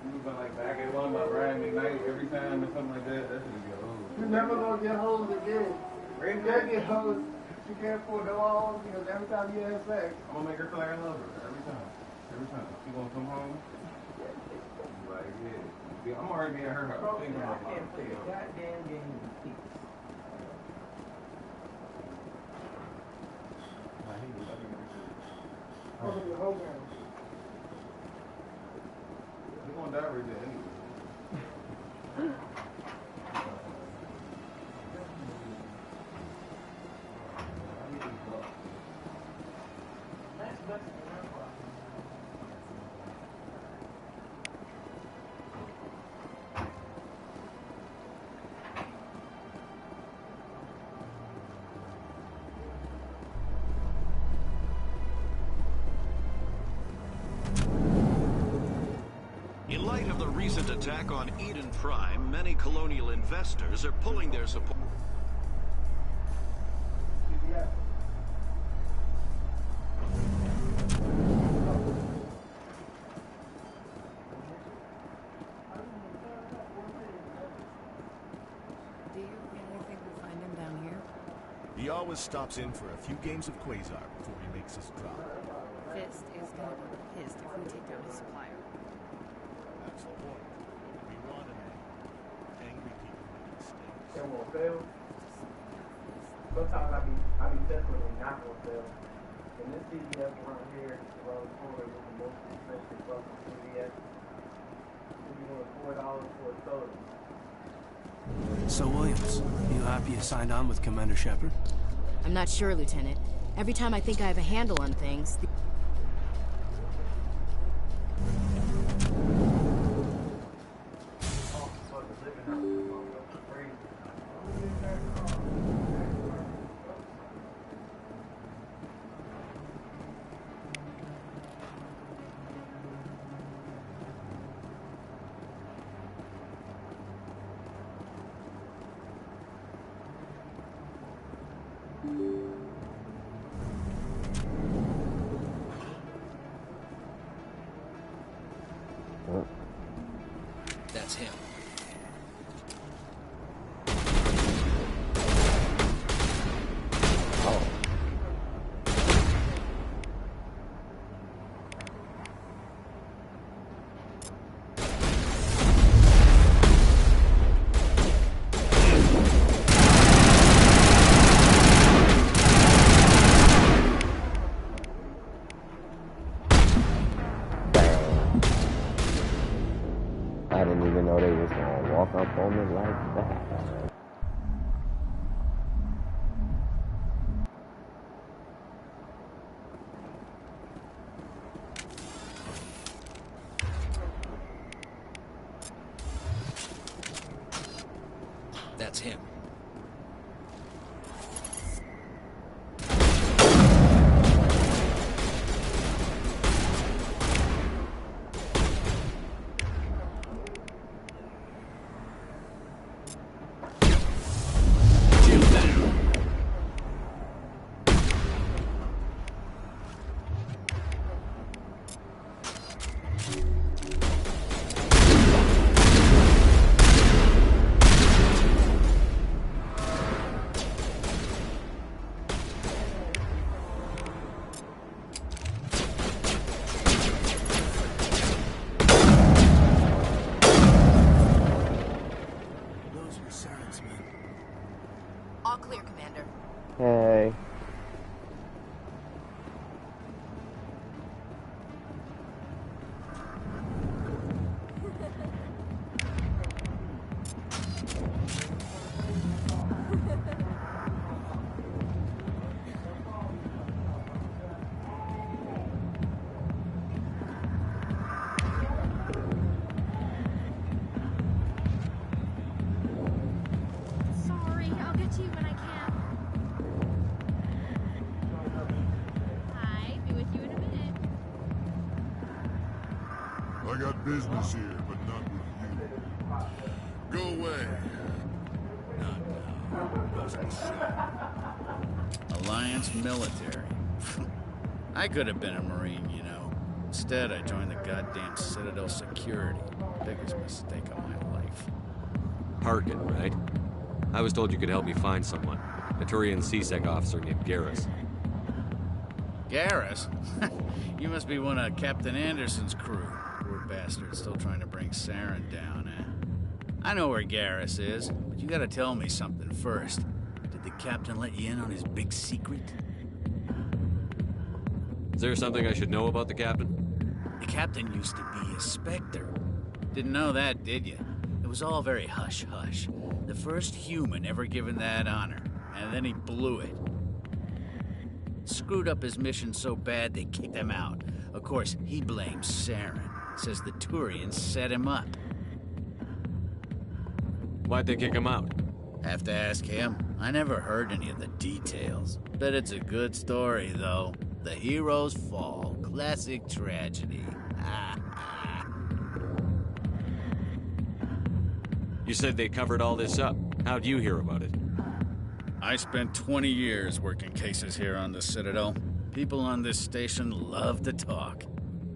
You was gonna like back it one by Brian McKnight every time or something like that. That should get old. You never gonna get hoes again. Ray J get hoes. She can't afford no hoes because every time you have sex, I'm gonna make her feel like I love her. Every time. Every time. She gonna come home. Like, yeah. I'm already at her house. Bro, I can't play a goddamn game with peace. We're gonna die right there anyway. In light of the recent attack on Eden Prime, many colonial investors are pulling their support. Do you really think we'll find him down here? He always stops in for a few games of Quasar before he makes his drop. Fist is gonna be pissed if we take down his supplier. That's the point. We want an angry people make mistakes. It won't fail. Sometimes I be definitely not gonna fail. And this CVS around here, around the corner, is the most expensive fucking CVS. You want $4 for a soda. So, Williams, you happy you signed on with Commander Shepard? I'm not sure, Lieutenant. Every time I think I have a handle on things... That's him. I got business here, but not with you. Go away. Alliance military. I could have been a Marine, you know. Instead, I joined the goddamn Citadel security. Biggest mistake of my life. Harkin, right? I was told you could help me find someone. A Turian CSEC officer named Garrus. Garrus? You must be one of Captain Anderson's crew. Poor bastard, still trying to bring Saren down, eh? I know where Garrus is, but you gotta tell me something first. Did the captain let you in on his big secret? Is there something I should know about the captain? The captain used to be a Spectre. Didn't know that, did you? It was all very hush-hush. The first human ever given that honor, and then he blew it. Screwed up his mission so bad they kicked him out. Of course, he blames Saren. Says the Turians set him up. Why'd they kick him out? Have to ask him. I never heard any of the details. Bet it's a good story, though. The hero's fall. Classic tragedy. You said they covered all this up. How'd you hear about it? I spent 20 years working cases here on the Citadel. People on this station love to talk.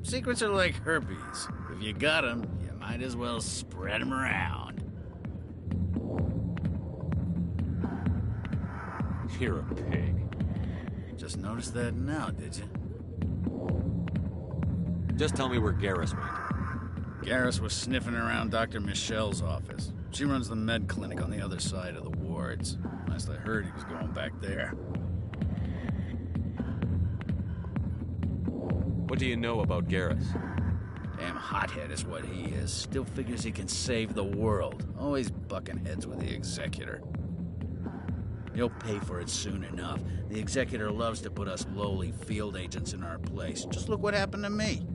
Secrets are like herpes. If you got them, you might as well spread them around. You're a pig. Just noticed that now, did you? Just tell me where Garrus went. Garrus was sniffing around Dr. Michelle's office. She runs the med clinic on the other side of the wards. Last I heard, he was going back there. What do you know about Garrus? Damn hothead is what he is. Still figures he can save the world. Always bucking heads with the Executor. He'll pay for it soon enough. The Executor loves to put us lowly field agents in our place. Just look what happened to me.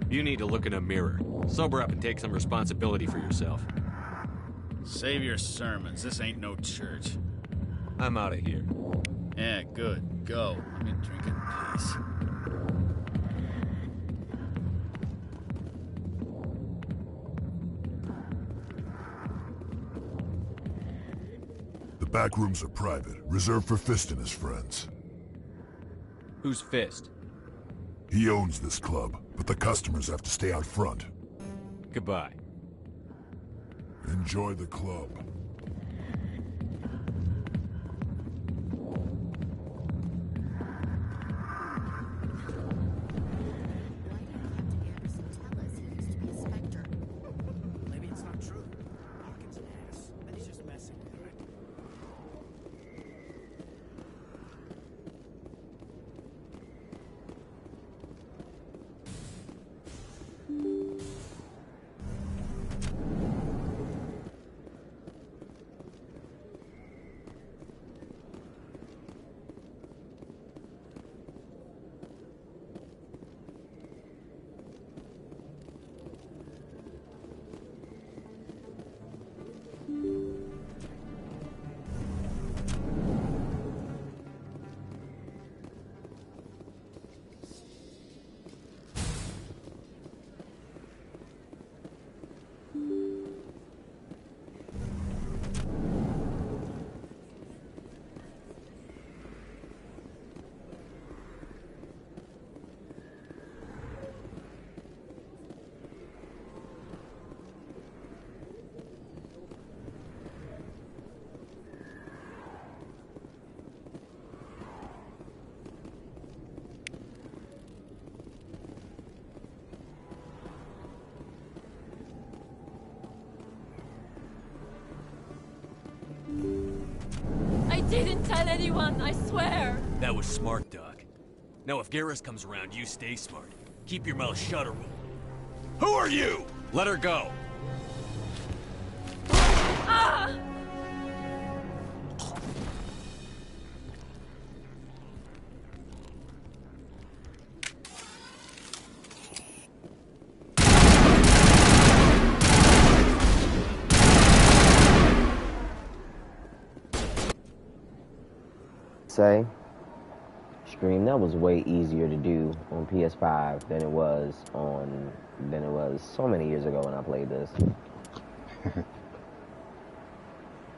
You need to look in a mirror. Sober up and take some responsibility for yourself. Save your sermons. This ain't no church. I'm out of here. Yeah, good. Go. Let me drink in peace. The back rooms are private, reserved for Fist and his friends. Who's Fist? He owns this club, but the customers have to stay out front. Goodbye. Enjoy the club. Maybe it's not true. Harkin's an ass, and he's just messing with her. I didn't tell anyone, I swear. That was smart, Doc. Now if Garrus comes around, you stay smart. Keep your mouth shut or we'll... Who are you? Let her go. Ah! Say, Scream, that was way easier to do on PS5 than it was so many years ago when I played this.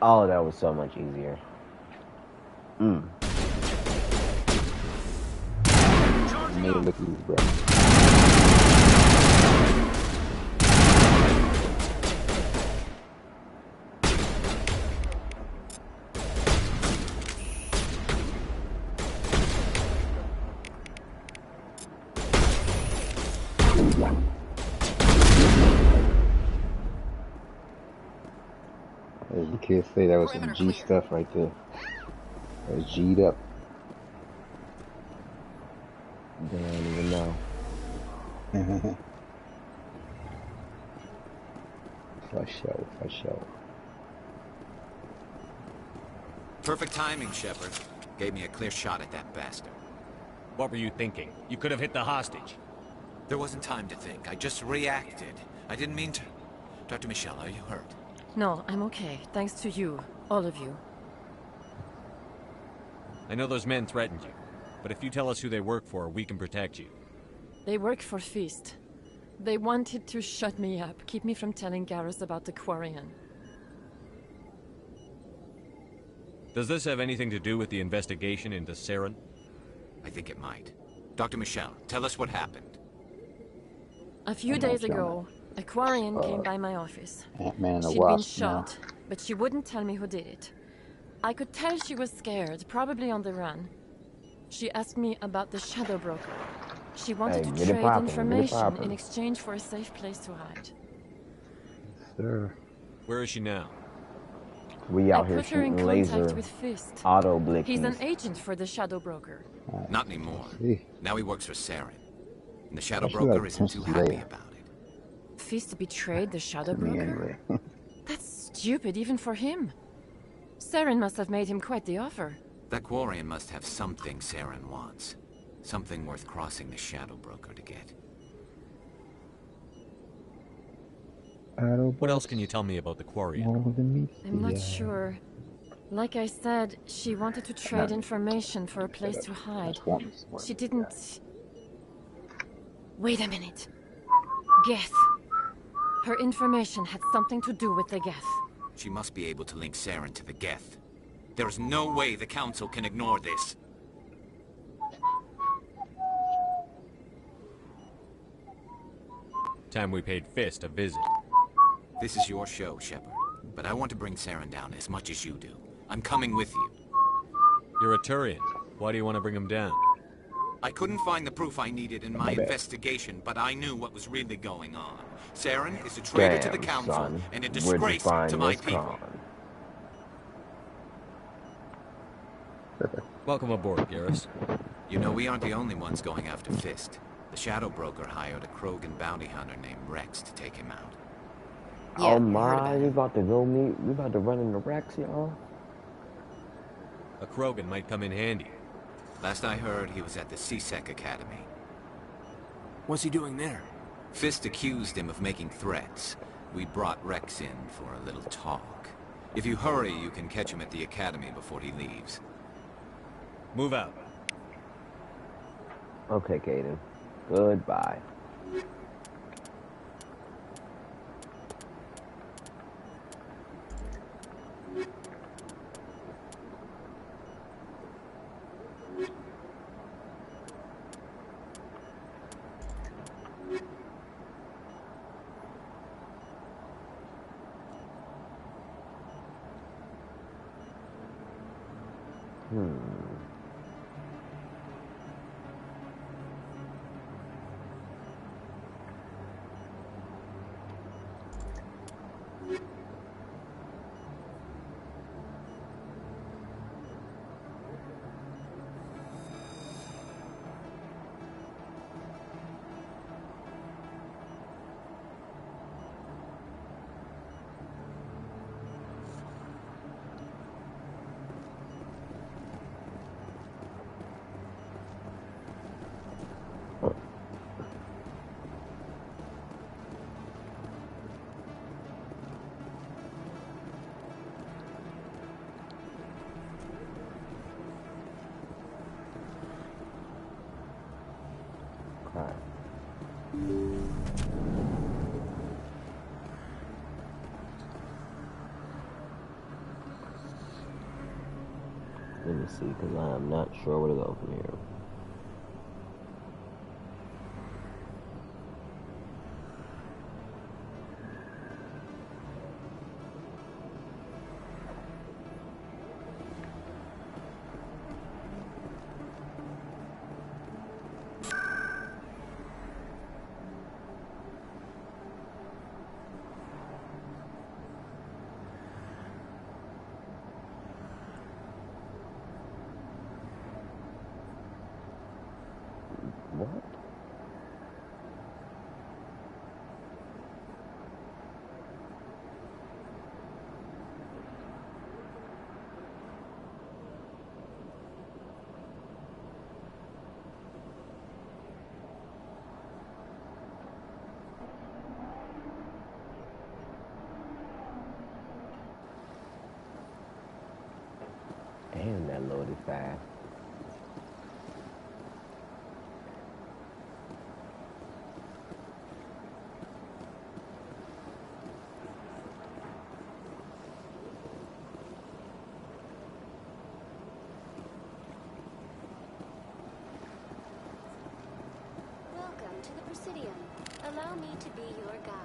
Oh, that was so much easier. Made it look easy, bro. As the kids say, that was some G stuff right there. That was G'd up. They don't even know. For sure. Perfect timing, Shepard. Gave me a clear shot at that bastard. What were you thinking? You could have hit the hostage. There wasn't time to think. I just reacted. I didn't mean to. Dr. Michelle, are you hurt? No, I'm okay. Thanks to you. All of you. I know those men threatened you, but if you tell us who they work for, we can protect you. They work for Feast. They wanted to shut me up, keep me from telling Garrus about the Quarian. Does this have anything to do with the investigation into Saren? I think it might. Dr. Michelle, tell us what happened. A few days ago, a Quarian came by my office. Ant-Man and the She'd been Wasp shot, but she wouldn't tell me who did it. I could tell she was scared, probably on the run. She asked me about the Shadow Broker. She wanted to trade information in exchange for a safe place to hide. Sure. Where is she now? We out I here put her in shooting contact laser with Fist. auto blickies. He's an agent for the Shadow Broker. Not anymore. Now he works for Saren. And the Shadow Actually, Broker like isn't too happy about it. Fist betrayed the Shadow To me, Broker? anyway. That's stupid, even for him. Saren must have made him quite the offer. That Quarian must have something Saren wants. Something worth crossing the Shadow Broker to get. What else can you tell me about the Quarian? I'm not sure. Like I said, she wanted to trade information for a place to hide. She didn't... Wait a minute. Geth. Her information had something to do with the Geth. She must be able to link Saren to the Geth. There is no way the Council can ignore this. Time we paid Fist a visit. This is your show, Shepard. But I want to bring Saren down as much as you do. I'm coming with you. You're a Turian. Why do you want to bring him down? I couldn't find the proof I needed in my investigation, but I knew what was really going on. Saren is a traitor to the Council and a disgrace to my people. Welcome aboard, Garrus. You know, we aren't the only ones going after Fist. The Shadow Broker hired a Krogan bounty hunter named Rex to take him out. Oh my, we about to run into Rex, y'all. A Krogan might come in handy. Last I heard, he was at the CSEC Academy. What's he doing there? Fist accused him of making threats. We brought Rex in for a little talk. If you hurry, you can catch him at the Academy before he leaves. Move out. Okay, Caden. Goodbye. Let me see, because I am not sure where to go from here. What? Damn, that loaded fast. Welcome to the Presidium. Allow me to be your guide.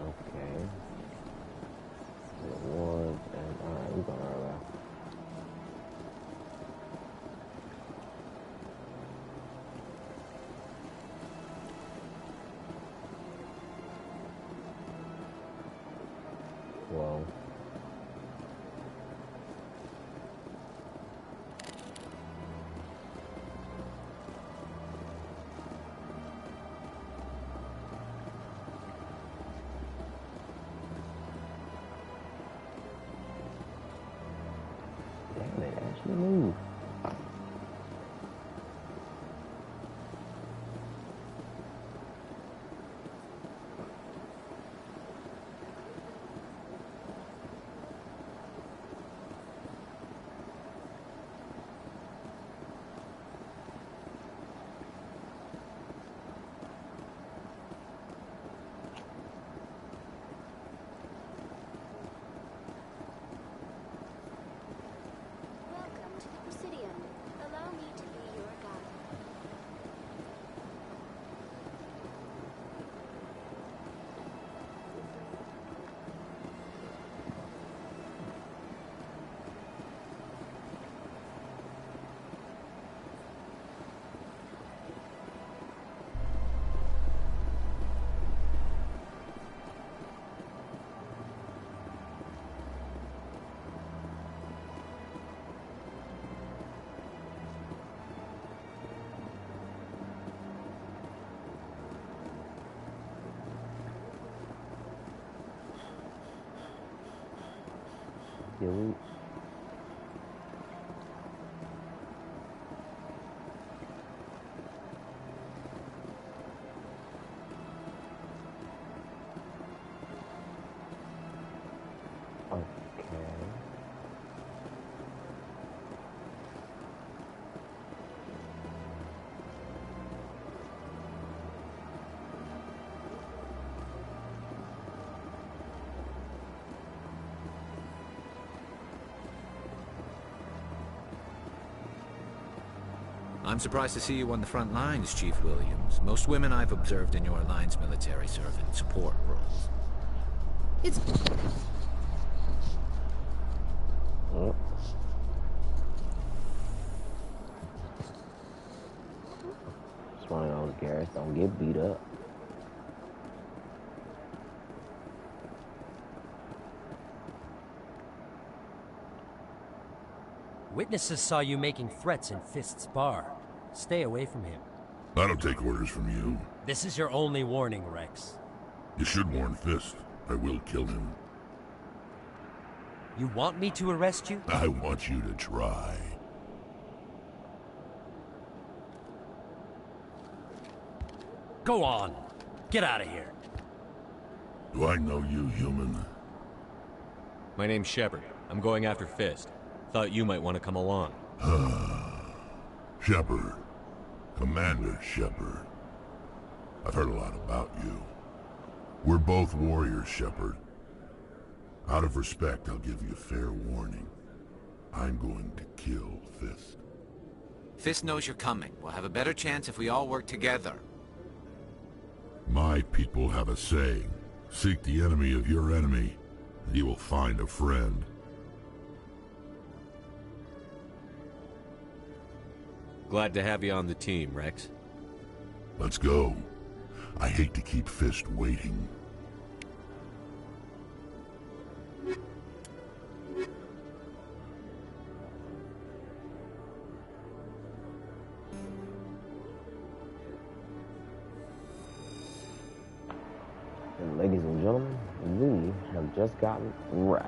Okay. Rewards and alright, we're going our way. Whoa. Damn, it actually moved. Welcome to the Presidium. Allow me to be your guide. Delete. Okay. I'm surprised to see you on the front lines, Chief Williams. Most women I've observed in your alliance military serve in support roles. It's... Oh. It's one of those Garrets don't get beat up. Witnesses saw you making threats in Fist's bar. Stay away from him. I don't take orders from you. This is your only warning, Rex. You should warn Fist. I will kill him. You want me to arrest you? I want you to try. Go on. Get out of here. Do I know you, human? My name's Shepard. I'm going after Fist. Thought you might want to come along. Shepard. Commander Shepard. I've heard a lot about you. We're both warriors, Shepard. Out of respect, I'll give you a fair warning. I'm going to kill Fist. Fist knows you're coming. We'll have a better chance if we all work together. My people have a saying. Seek the enemy of your enemy, and you will find a friend. Glad to have you on the team, Rex. Let's go. I hate to keep Fist waiting. And ladies and gentlemen, we have just gotten Rex.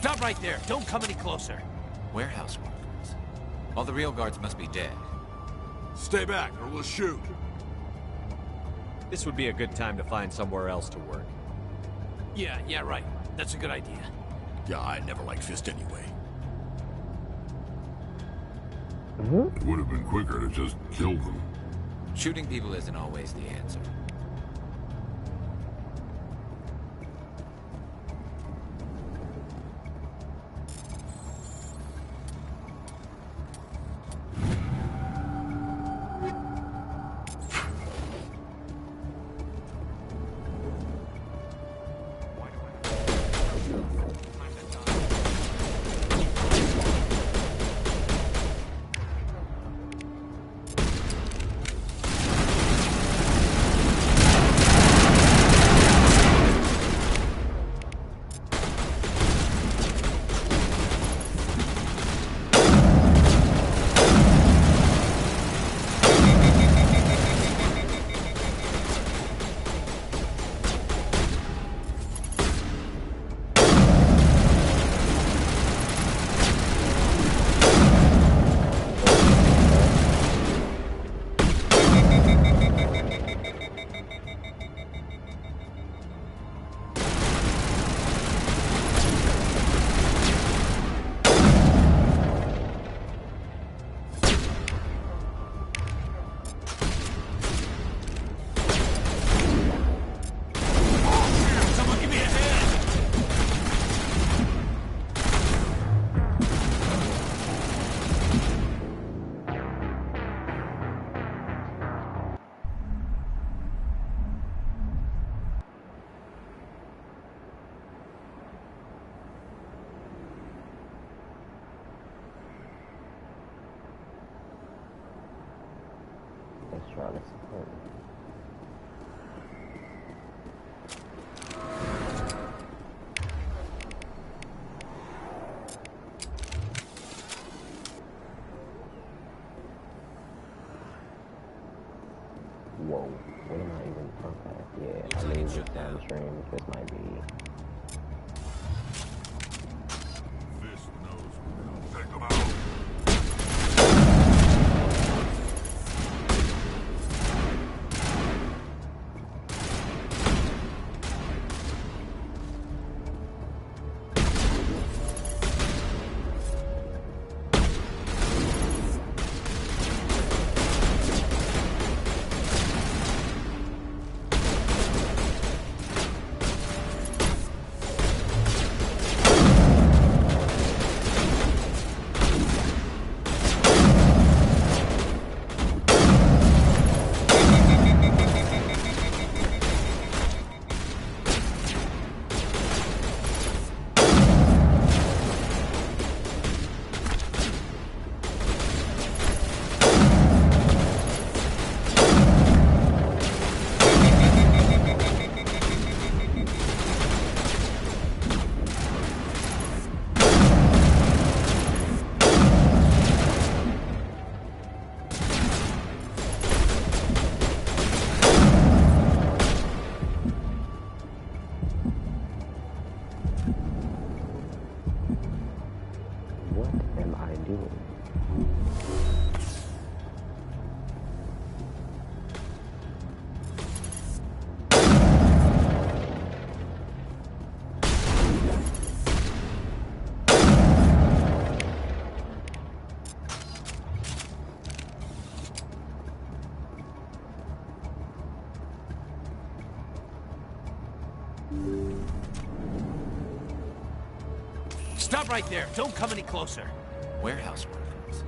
Stop right there. Don't come any closer. Warehouse workers. All the real guards must be dead. Stay back, or we'll shoot. This would be a good time to find somewhere else to work. Yeah, right. That's a good idea. Yeah, I never liked Fist anyway. It would have been quicker to just kill them. Shooting people isn't always the answer. Let's try this. Whoa, what am I even? Okay, yeah, I mean, just downstream. This might be. Fist knows we'll take them out. What am I doing? Stop right there. Don't come any closer. Warehouse workers.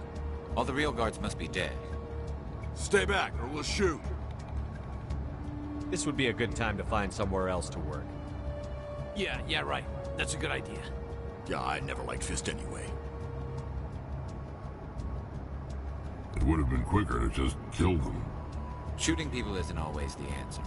All the real guards must be dead. Stay back, or we'll shoot. This would be a good time to find somewhere else to work. Yeah, right. That's a good idea. Yeah, I never liked Fist anyway. It would have been quicker to just kill them. Shooting people isn't always the answer.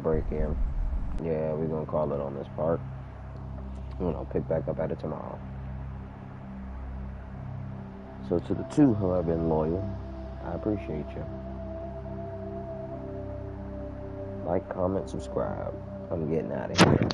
break here. Yeah, we're gonna call it on this part. Pick back up at it tomorrow. So to the two who have been loyal, I appreciate you. Like, comment, subscribe. I'm getting out of here.